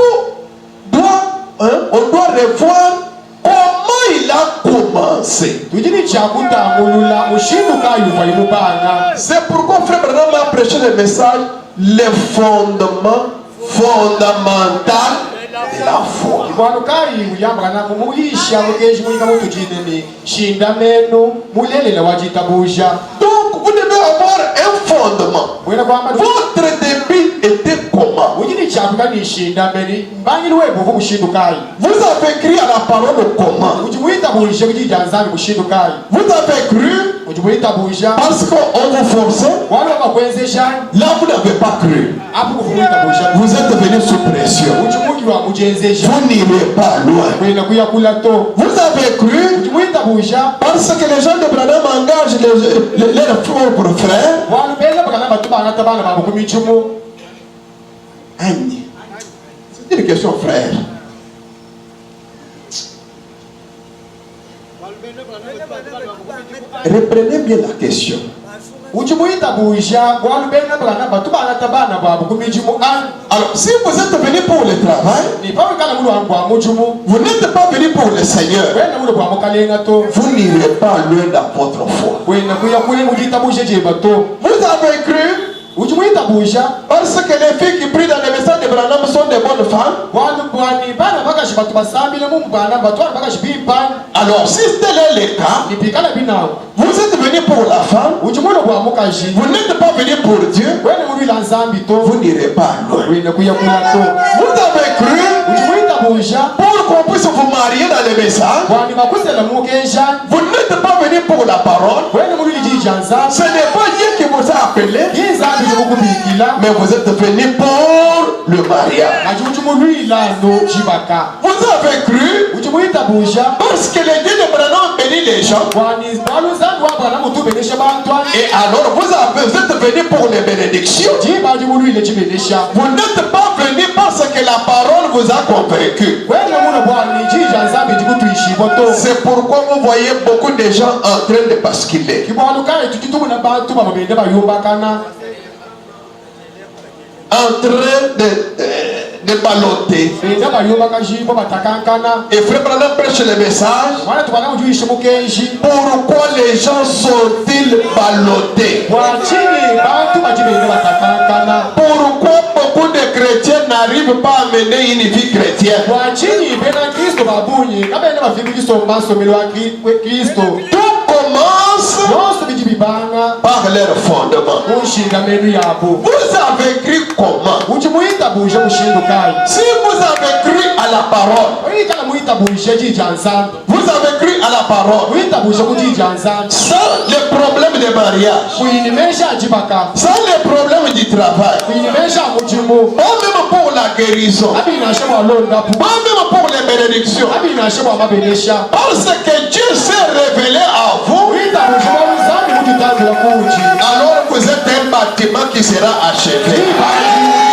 doit, on doit revoir comment il a commencé. tujini chakutangulula mushinduka yuva imubanga. C'est pourquoi Frère Branham a prêché le message, les fondements fondamentaux de la foi. Bwanu kayi uyambaka na mumuhisha mukeji mulika mutujineni shinda meno mulelela wajitabusha. Donc vous devez avoir un fondement. Bwena kwamba Votre début était comment? ujini chakuka ni shinda meni mbangili webuvu mushindukayi. Vous avez cru à la parole comment? Ujimuitabusha kujijanzambi mushindukayi. Vous avez cru Ujimuitabusha parce qu'on vous forçait? wale wakakwenzesha Là vous n'avez pas cru. apo kufumuitabusha. Vous êtes venu sous pression. Ujimukirwa mujenzesha Vous n'irez pas loin. bwena kuyakula to. Vous avez cru Ujimuitabusha parce que les gens de Branham engagent leurs propres frères. wanu beza bakana batubana tabana babo kumichumu. Aïe. C'est une question, frère. Reprenez bien la question. Ujimuitabusha wanu beza bakana batubana tabana babo kumichumu an. Alors, si vous êtes venu pour le travail, Ni pawe kana mulu wangu wa muchumu. vous n'êtes pas venu pour le Seigneur. Wena mulu kwa mukalenga to. Vous n'irez pas loin dans votre foi. Wena kuyakule mujitabusha jeba to. Vous avez cru Ujimuitabusha parce que les filles qui prient dans les messages de Branham sont des bonnes femmes. wanu bwani bana bakashi batu basambile mu bana batu bakashi pimpani. Alors, si tel est le cas, Nipikala binawo. vous êtes venu pour la femme, Ujimulo kwa mukashi. vous n'êtes pas venu pour Dieu, Wena mulu lanzambi to. vous n'irez pas loin. Wena kuyakula to. Vous avez cru Ujimuitabusha pour qu'on puisse vous marier dans les messages, wani makusela mukesha. vous n'êtes pas venu pour la parole. Wena mulu lijijanza. Ce n'est pas Dieu qui vous a appelé, Yinzambi zokubikila. mais vous êtes venu pour le mariage. Ajujumulwila no jibaka. Vous avez cru Ujimuitabusha parce que les dieux de Branham bénit les gens. wani baluzandu wabana mutubenesha bantwa. Et alors vous êtes venu pour les bénédictions. Jiba ajumulwile chibenesha. Vous n'êtes pas venu parce que la parole vous a convaincu. Wena muno bwani jijanzambi jikutuishi boto. C'est pourquoi vous voyez beaucoup de gens en train de basculer. Kibwalukaye tutitumu na bantu babende bayumbakana. En train de balloter. Bende bayumbaka jibo batakankana. Et Frère Branham prêche le message. Mwana tubana mujuishi mukenji. Pourquoi les gens sont-ils ballottés? Bwachini bantu bajibende batakankana. Pourquoi beaucoup de chrétiens n'arrivent pas à mener une vie chrétienne? Bwachini bena Kristo babunyi. Kabende bafiki Kristo masomelo wa Kristo. Tout commence Yonso bijibibanga. par leur fondement. Mushinga menu yabo. Vous avez cru comment? Ujimuitabusha mushindukayi. Si vous avez cru à la parole, Oyikala muitabusha jijanzambi. vous avez cru à la parole, Muitabusha kujijanzambi. sans les problèmes de mariage, Kuyinimesha jibaka. sans les problèmes du travail, Kuyinimesha mujimu. pas même pour la guérison, Abinashe bwalondapu. pas même pour les bénédictions, Abinashe bwamabenesha. parce que Dieu s'est révélé à vous, Muitabusha bwaluzambi mutitambula kuji. alors vous êtes un bâtiment qui sera achevé. Jiba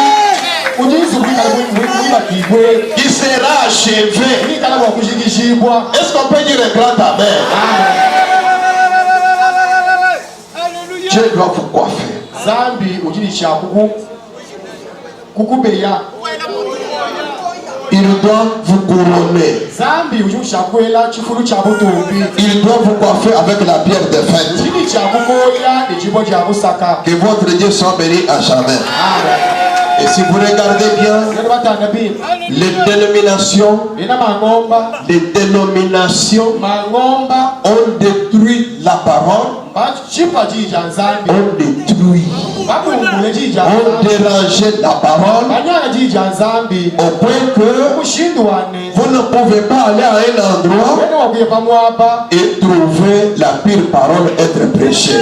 ugwizibwe qui sera achevé. ulikala bwakuzikizibwa. Est-ce qu'on peut dire un grand amen? Dieu doit vous coiffer. Zambi uchili cha kukubeya. Il doit vous couronner. Zambi uchili cha kwela chifulu cha butumbi. Il doit vous coiffer avec la pierre de fête. Uchili cha kukoya ejibo cha busaka. Que votre Dieu soit béni à jamais. Et si vous regardez bien, les dénominations ont détruit la parole, ont détruit, ont dérangé la parole, au point que vous ne pouvez pas aller à un endroit et trouver la pure parole être prêchée.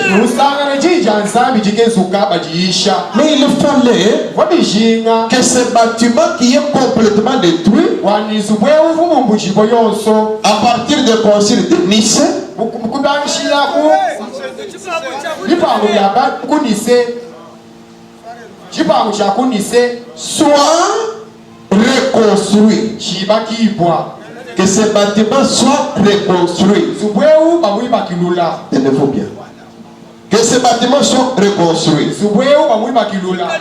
Mais il fallait que ce bâtiment qui est complètement détruit, à partir du concile de Nice, soit reconstruit. Que ce bâtiment soit reconstruit. Tenez-vous bien. Que ce bâtiment soit reconstruit.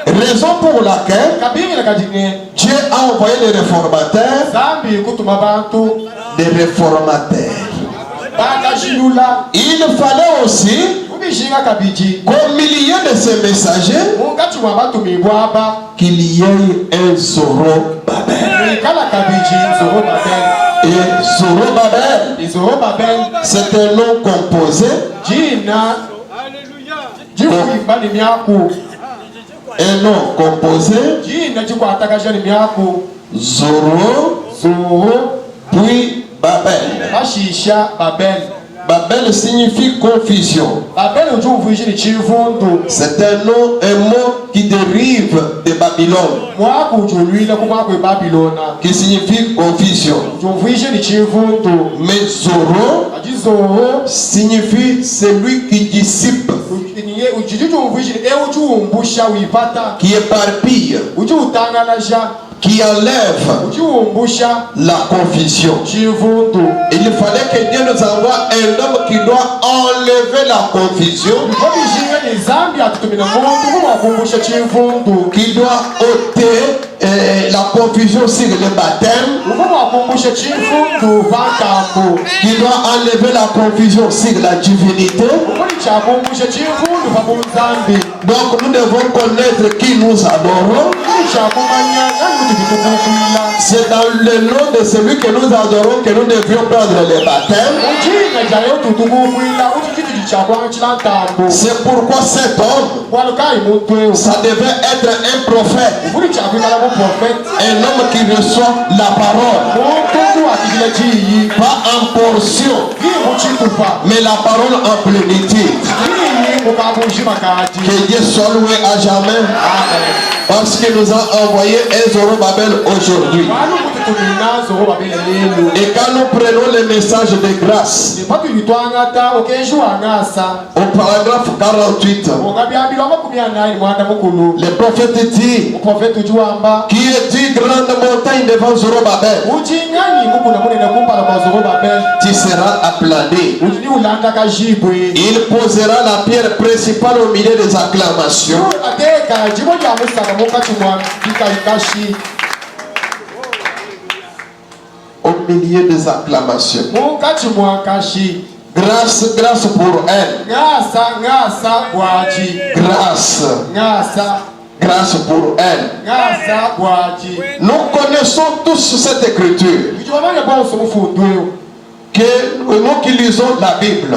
Raison pour laquelle Dieu a envoyé les réformateurs. Des réformateurs. Il fallait aussi qu'au milieu de ces messagers, qu'il y ait un Zorobabel. Et Zorobabel, c'est un nom composé. Un nom composé. Zoro, puis Babel. Babel signifie confusion. C'est un nom, un mot qui dérive de Babylone, qui signifie confusion. Mais Zoro signifie celui qui dissipe, qui éparpille, qui enlève la confusion. Il fallait que Dieu nous envoie un homme qui doit enlever la confusion, qui doit ôter la confusion sur le baptême, qui doit enlever la confusion sur la divinité. Donc nous devons connaître qui nous adorons. C'est dans le nom de celui que nous adorons que nous devions prendre le baptême. C'est pourquoi cet homme, ça devait être un prophète, un homme qui reçoit la parole, pas en portion, mais la parole en plénitude. Que Dieu soit loué à jamais, parce qu'il nous a envoyé un Zorobabel aujourd'hui. Et quand nous prenons les messages de grâce, au paragraphe 48, le prophète dit: qui est-il grande montagne devant Zorobabel? Tu seras aplané. Il posera la pierre principale au milieu des acclamations. Au milieu des acclamations. Grâce, grâce pour elle. Grâce. Grâce pour elle. Nous connaissons tous cette écriture. Que nous qui lisons la Bible,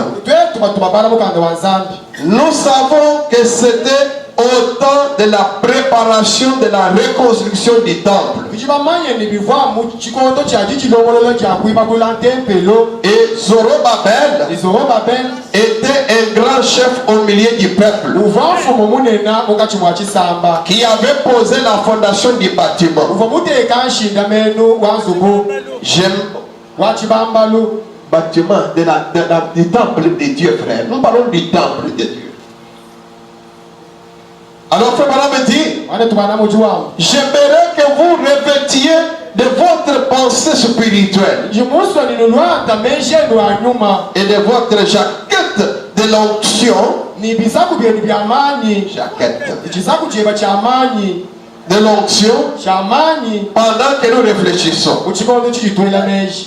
nous savons que c'était au temps de la préparation de la reconstruction du temple. Et Zorobabel était un grand chef au milieu du peuple, qui avait posé la fondation du bâtiment. Bâtiment du temple de Dieu, frère. Nous parlons du temple de Dieu. Alors, frère Madame dit, j'aimerais que vous revêtiez de votre pensée spirituelle et de votre jaquette de l'onction, de l'onction, pendant que nous réfléchissons.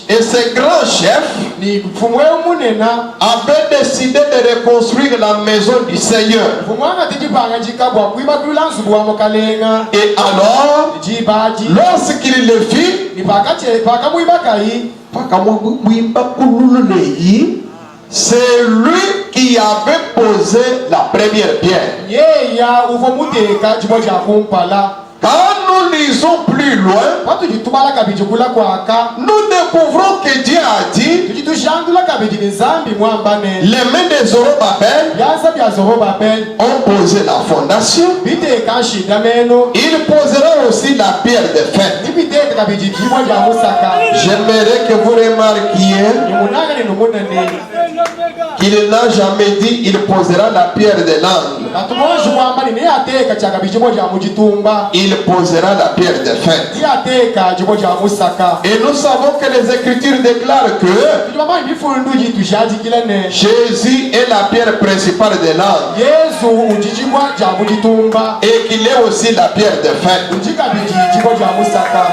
Et ce grand chef avait décidé de reconstruire la maison du Seigneur. Et alors, lorsqu'il le fit, c'est lui qui avait posé la première pierre. Quand nous lisons plus loin, nous découvrons que Dieu a dit, les mains de Zorobabel ont posé la fondation. Il posera aussi la pierre de fête. J'aimerais que vous remarquiez qu'il n'a jamais dit il posera la pierre de l'angle. Il posera la pierre de fête. Et nous savons que les Écritures déclarent que Jésus est la pierre principale de l'angle et qu'il est aussi la pierre de fête.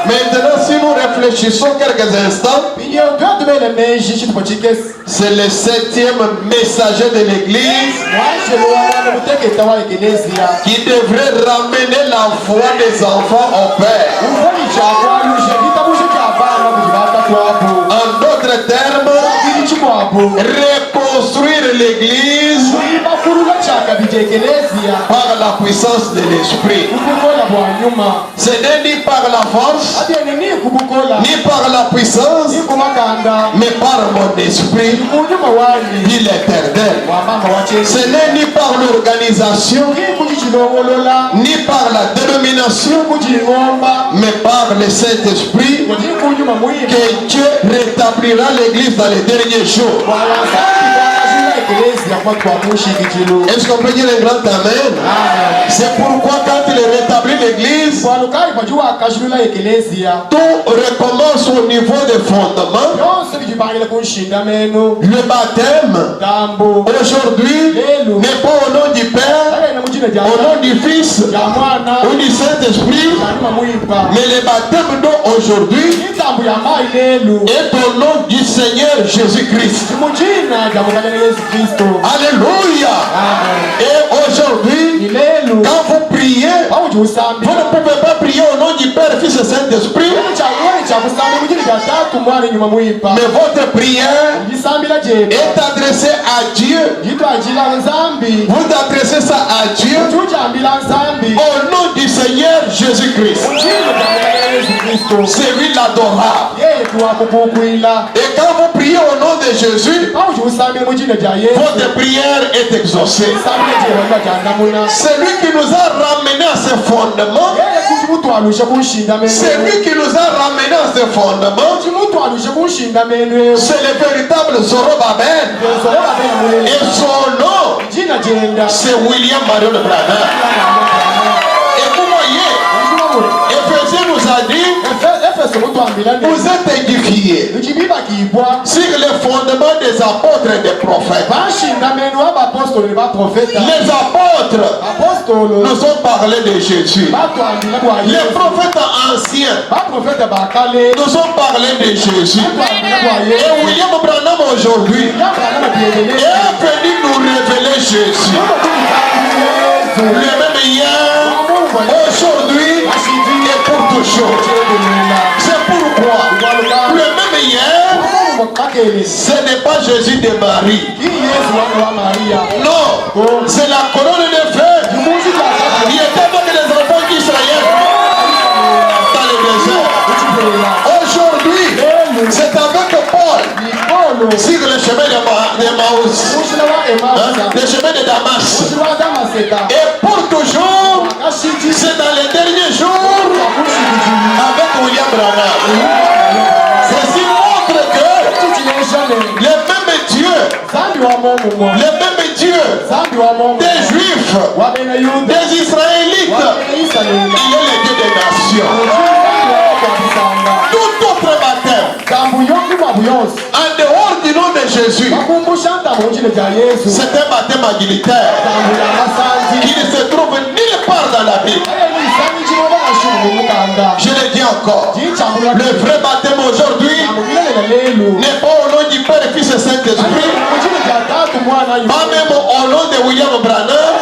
Maintenant, si nous réfléchissons quelques instants, c'est le 7e messager de l'église qui devrait ramener la foi des enfants au Père. En d'autres termes, reconstruire l'église par la puissance de l'esprit. Ce n'est ni par la force, ni par la puissance, mais par mon esprit, dit l'Éternel. Ce n'est ni par l'organisation, ni par la dénomination, mais par le Saint-Esprit que Dieu rétablira l'église dans les derniers jours. Est-ce qu'on peut dire un grand amen? C'est pourquoi quand il rétablit l'église, tout recommence au niveau des fondements. Le baptême aujourd'hui n'est pas au nom du Père, au nom du Fils ou du Saint-Esprit, mais le baptême d'aujourd'hui est au nom du Seigneur Jésus-Christ. Alléluia. Et aujourd'hui, quand vous priez, vous ne pouvez pas prier au nom du Père, Fils et Saint-Esprit, mais votre prière est adressée à Dieu. Vous adressez ça à Dieu au nom du Seigneur Jésus-Christ. C'est lui l'adorable. Et quand vous priez au nom de Jésus, votre prière est exaucée. C'est lui qui nous a ramenés à ce fondement. C'est lui qui nous a ramenés à ce fondement. C'est le véritable Zorobabel. Et son nom, c'est William Marion Branham. Et vous voyez, Éphésiens nous a dit, vous êtes édifiés sur le fondement des apôtres et des prophètes. Les apôtres nous ont parlé de Jésus. Les prophètes anciens nous ont parlé de Jésus. Et William Branham aujourd'hui est venu nous révéler Jésus. Le même hier, aujourd'hui et pour toujours. C'est pourquoi le même hier, ce n'est pas Jésus de Marie. Non, c'est la couronne de feu. Il était avec les enfants d'Israël dans le désert. Aujourd'hui, c'est avec Paul sur le chemin d'Emmaüs, le chemin de Damas. Et pour toujours, c'est dans les derniers jours avec William Branham. Ceci montre que le même Dieu des Juifs Jésus. C'est un baptême militaire qui ne se trouve nulle part dans la Bible. Je le dis encore. Le vrai baptême aujourd'hui n'est pas au nom du Père, Fils et Saint-Esprit. Pas même au nom de William Branham.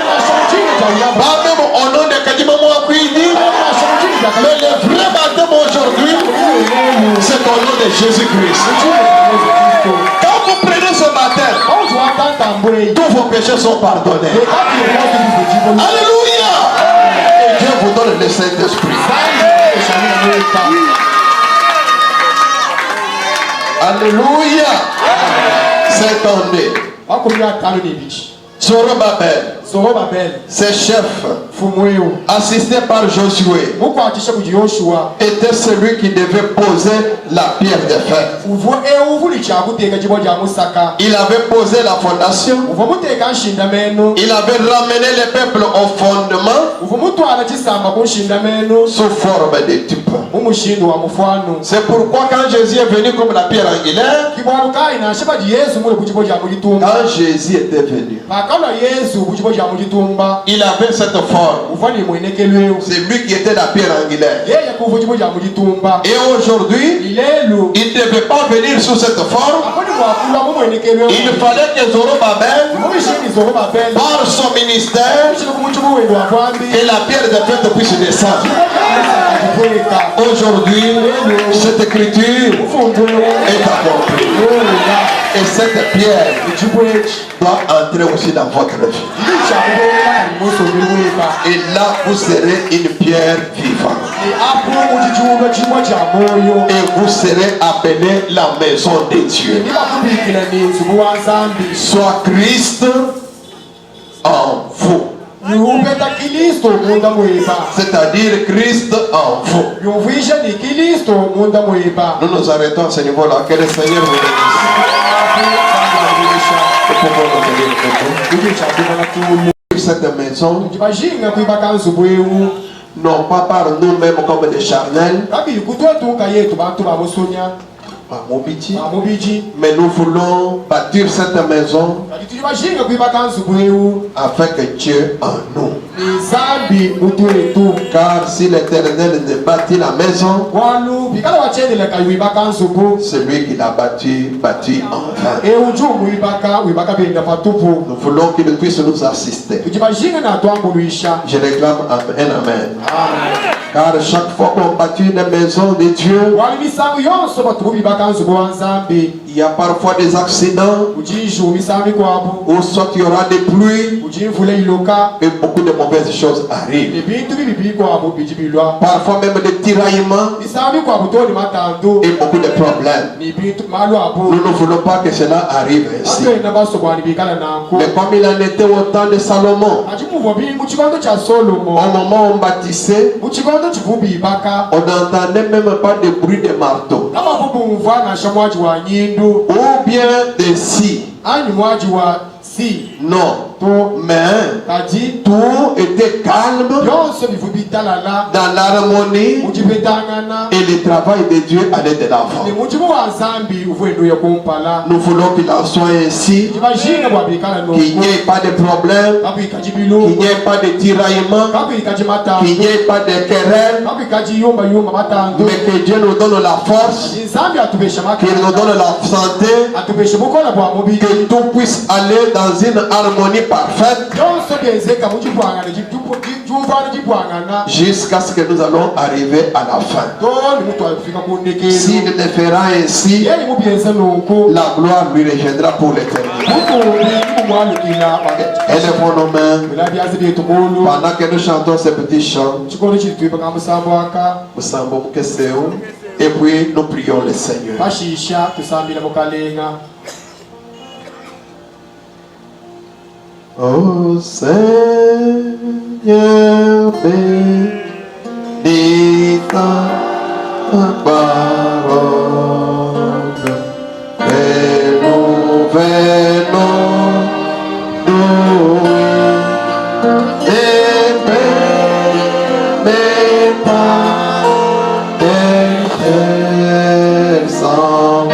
Pas même au nom de Kadima Mouakwidi. Mais le vrai baptême aujourd'hui, c'est au nom de Jésus-Christ. Quand vous prenez ce baptême, tous vos péchés sont pardonnés. Alléluia. Et Dieu vous donne le Saint-Esprit. Alléluia. C'est tombé. Zorobabel, ses chefs, assisté par Josué, était celui qui devait poser la pierre de fer. Il avait posé la fondation. Il avait ramené le peuple au fondement sous forme de type. C'est pourquoi quand Jésus est venu comme la pierre angulaire, quand Jésus était venu, il avait cette forme. C'est lui qui était la pierre angulaire. Et aujourd'hui, il ne devait pas venir sous cette forme. Il fallait que Zorobabel, par son ministère, que la pierre de fer puisse descendre. Aujourd'hui, cette écriture est accomplie. Et cette pierre doit entrer aussi dans votre vie. Et là, vous serez une pierre vivante. Et vous serez appelé la maison de Dieu. Soit Christ en vous. C'est-à-dire Christ en vous. Nous nous arrêtons à ce niveau-là. Que le Seigneur vous bénisse. Cette maison, non pas par nous-mêmes comme des charnels, mais nous voulons bâtir cette maison afin que Dieu en nous. Car si l'Éternel ne bâtit la maison, celui qui l'a bâti en vain. Nous voulons qu'il puisse nous assister. Je réclame un amen. Car chaque fois qu'on bâtit une maison de Dieu, il y a parfois des accidents, ou soit il y aura des pluies, et beaucoup de mauvaises choses arrivent. Parfois même des tiraillements, et beaucoup de problèmes. Nous ne voulons pas que cela arrive ainsi. Mais comme il en était au temps de Salomon, au moment où on bâtissait, on n'entendait même pas de bruit de marteau ou bien de scie. Non, mais tout était calme dans l'harmonie et le travail de Dieu allait de l'avant. Nous voulons qu'il en soit ainsi, qu'il n'y ait pas de problème, qu'il n'y ait pas de tiraillement, qu'il n'y ait pas de querelle, mais que Dieu nous donne la force, qu'il nous donne la santé, que tout puisse aller dans une harmonie parfaite jusqu'à ce que nous allons arriver à la fin. S'il le fera ainsi, la gloire lui reviendra pour l'éternité. Élevons nos mains pendant que nous chantons ces petits chants. Et puis nous prions le Seigneur. Oh Seigneur, bénis ta parole et nous venons et permets pas tes s'envolent.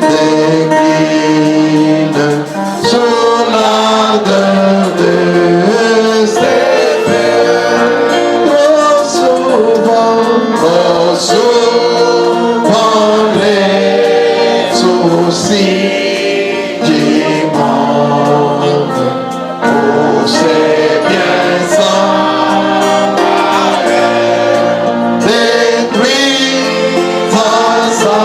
décline sous l'ardeur de ses pères. Trop souvent les soucis du monde pour ses biens sans arrêt détruisent sa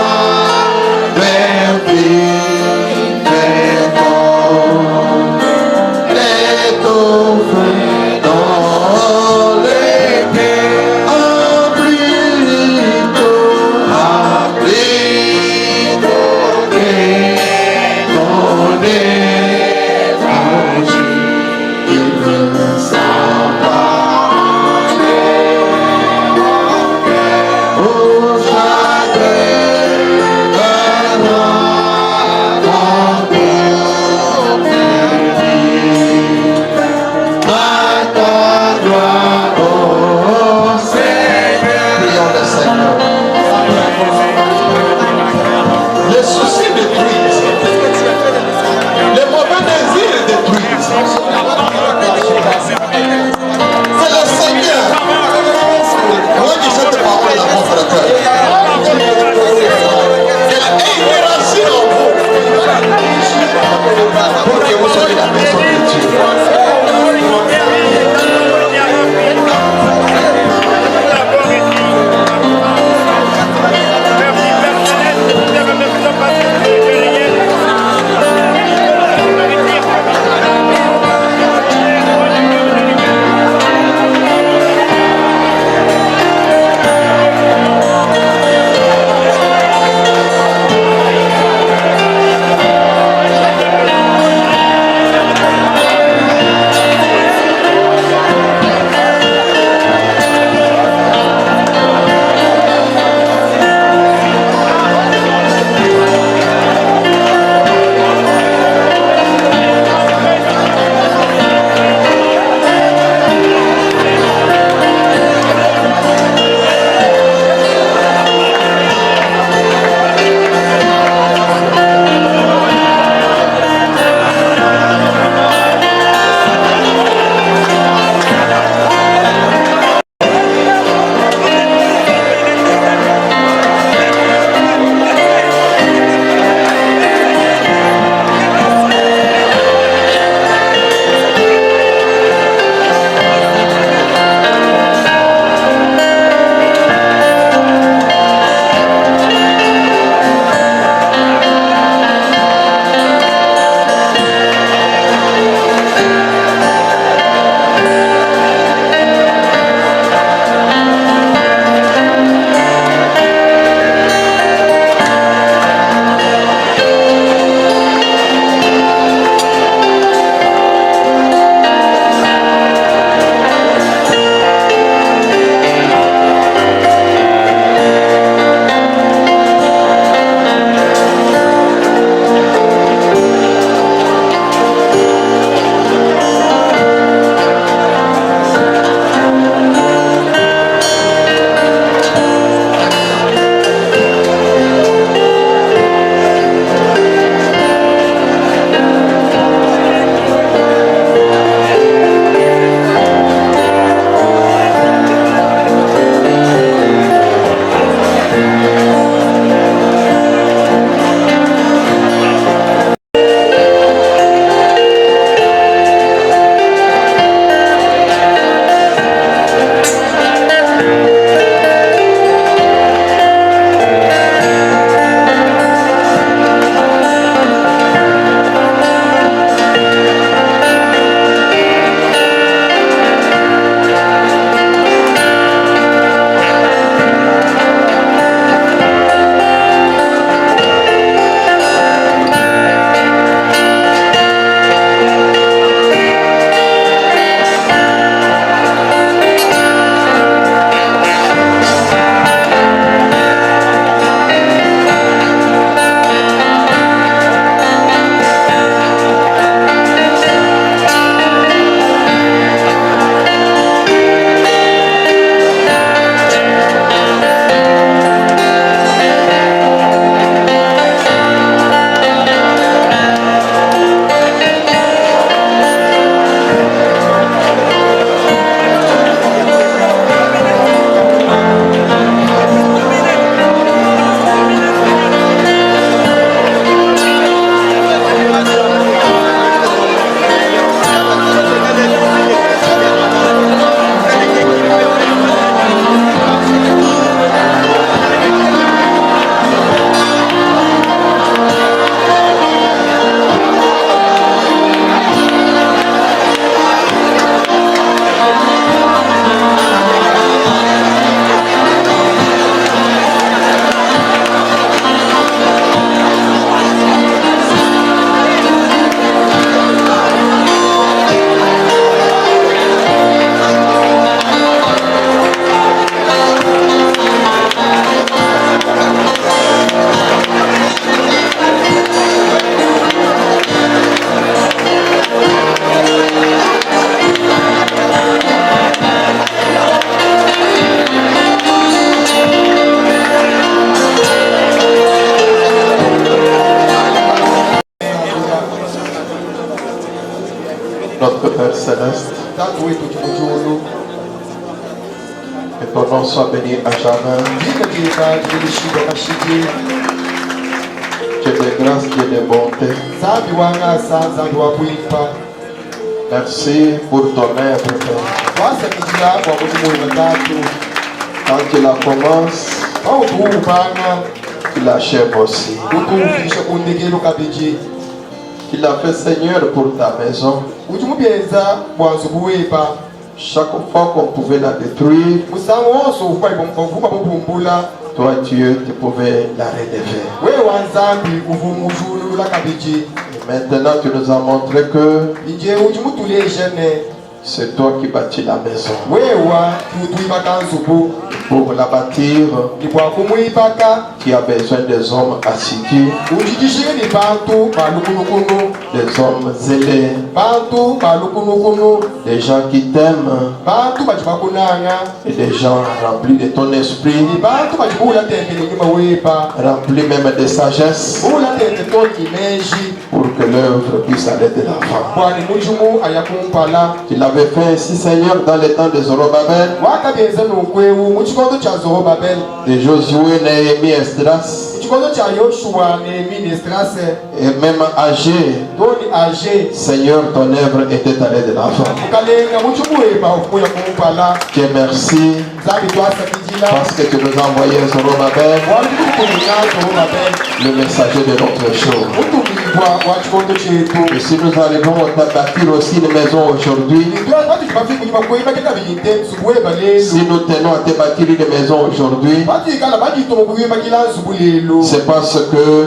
céleste, tatu wetu chimujulu que ton nom soit béni à jamais. jina jika jilishiba kashiki Dieu de grâce, Dieu de bonté. zambi wangasa zambi wakuipa Merci pour ton œuvre, Père. wasamijila kwa mulimu batatu Quand tu la commences, wautuubanga tu l'achèves aussi. utuufisha kundekelo kabiji Tu l'as fait, Seigneur, pour ta maison. uchimubyenza bwanzu buwepa Chaque fois qu'on pouvait la détruire, musango wonse uvuma bubumbula toi, Dieu, tu pouvais la relever. wewa nzambi uvumujulula kabiji Et maintenant, tu nous as montré que ije uchimutuleshene c'est toi qui bâtis la maison. wewa tutuibaka nzubu Pour la bâtir, nibwakumwibaka tu as besoin des hommes assidus, uchijishile ni bantu balukunukunu des hommes zélés, bantu balukunukunu des gens qui t'aiment bantu bachibakunanga et des gens remplis de ton esprit, ni bantu bachibula tembele nyuma wepa remplis même de sagesse, bula tembe toki menji pour que l'œuvre puisse aller de l'avant. bwani mujumu ayakumpala Tu l'avais fait ainsi, Seigneur, dans les temps de Zorobabel, wakabenza nokwewu muchikondo cha Zorobabeli de Josué, Néhémie, Esdras, muchikondo cha Yoshua Nehemi Esdras et même Agé. doni age Seigneur, ton œuvre était allée de l'avant. ukalenga mujumu wepa okuya kumpala Dieu merci zambi twasakijila parce que tu nous as envoyé Zorobabel, walikukutumina Zorobabeli le messager de notre jour. utumibwa wa chikondo chetu Et si nous arrivons à bâtir aussi une maison aujourd'hui, bati chibafika kunyuma kweba kekabiyinte subuweba lelo si nous tenons à te bâtir une maison aujourd'hui, batikala bagitomo kuyimba kila nsubu lelo c'est parce que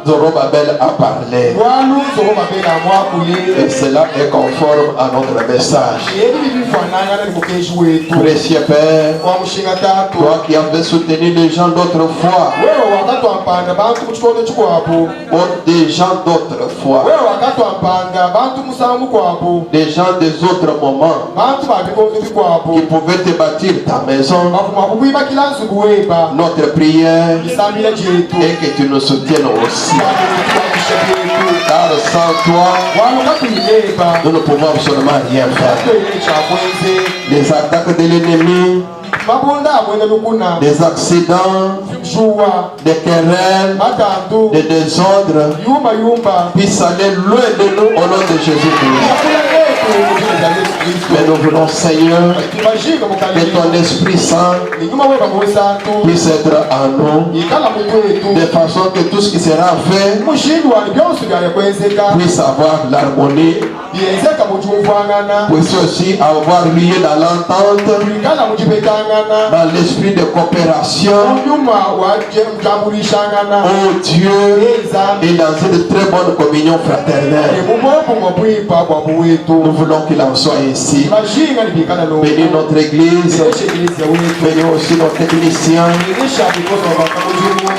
Zorobabel a parlé. lwalu Zorobabeli amwakule Et cela est conforme à notre message. ebi bibifanana ni mukeshi wetu Précieux Père, wa mushinga tatu toi qui avais soutenu les gens d'autrefois, wewe wakatwampanga bantu muchikondo chikwabo des gens d'autrefois, wewe wakatwampanga bantu musangu kwabo des gens des autres moments bantu babikondo bikwabo qui pouvaient te bâtir ta maison, bavuma kukwiba kila nsubu weba notre prière isambila jetu est que tu nous soutiennes aussi. twakisha byetu Car sans toi, waluka kuyileba nous ne pouvons absolument rien faire. toyile kyakwenze Les attaques de l'ennemi, mabunda amwene lukuna des accidents, juwa des querelles, matandu des désordres yumba puissent aller loin de nous au nom de Jésus-Christ. yakula yetu mujina za Yesu Kristo Mais nous voulons, Seigneur, tibajinga que mukaleli ton Esprit Saint inyuma weba muwesantu puisse être en nous, ikala mukwetu de façon que tout ce qui sera fait mushindwa byonse byayakwenzeka puisse avoir l'harmonie, byenzeka mujumvangana puisse aussi avoir lieu dans l'entente, ikala mujipetangana dans l'esprit de coopération, unyuma wajambulishangana oh Dieu, eza et dans une très bonne communion fraternelle. ebumobumwa bwipa bwa Nous buwetu voulons qu'il en soit ainsi. bajinga nibikala Bénis notre église, eshekeleza wetu bénis aussi nos techniciens, inesha bikozo bakamujumu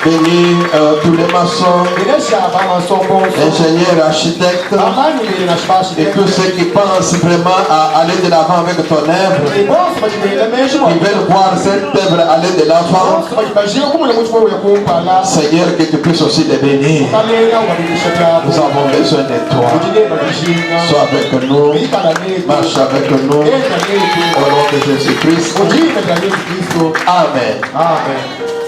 bénis tous les maçons, inesha bamasomboso ingénieurs, architectes amanyumire na et shibashite tous ceux qui pensent vraiment à aller de l'avant avec ton œuvre, bonse bajibele menshi qui veulent voir cette œuvre aller de l'avant. bonse bajibajinga kumule muchimo yakumpala Seigneur, que tu puisses aussi les bénir. kalenga ubabilisha byabo Nous avons besoin de toi. ujine bajinga Sois avec nous, ikala netu marche avec nous, eza netu au nom de Jésus-Christ. ujine bya Yesu Kristo Amen. amen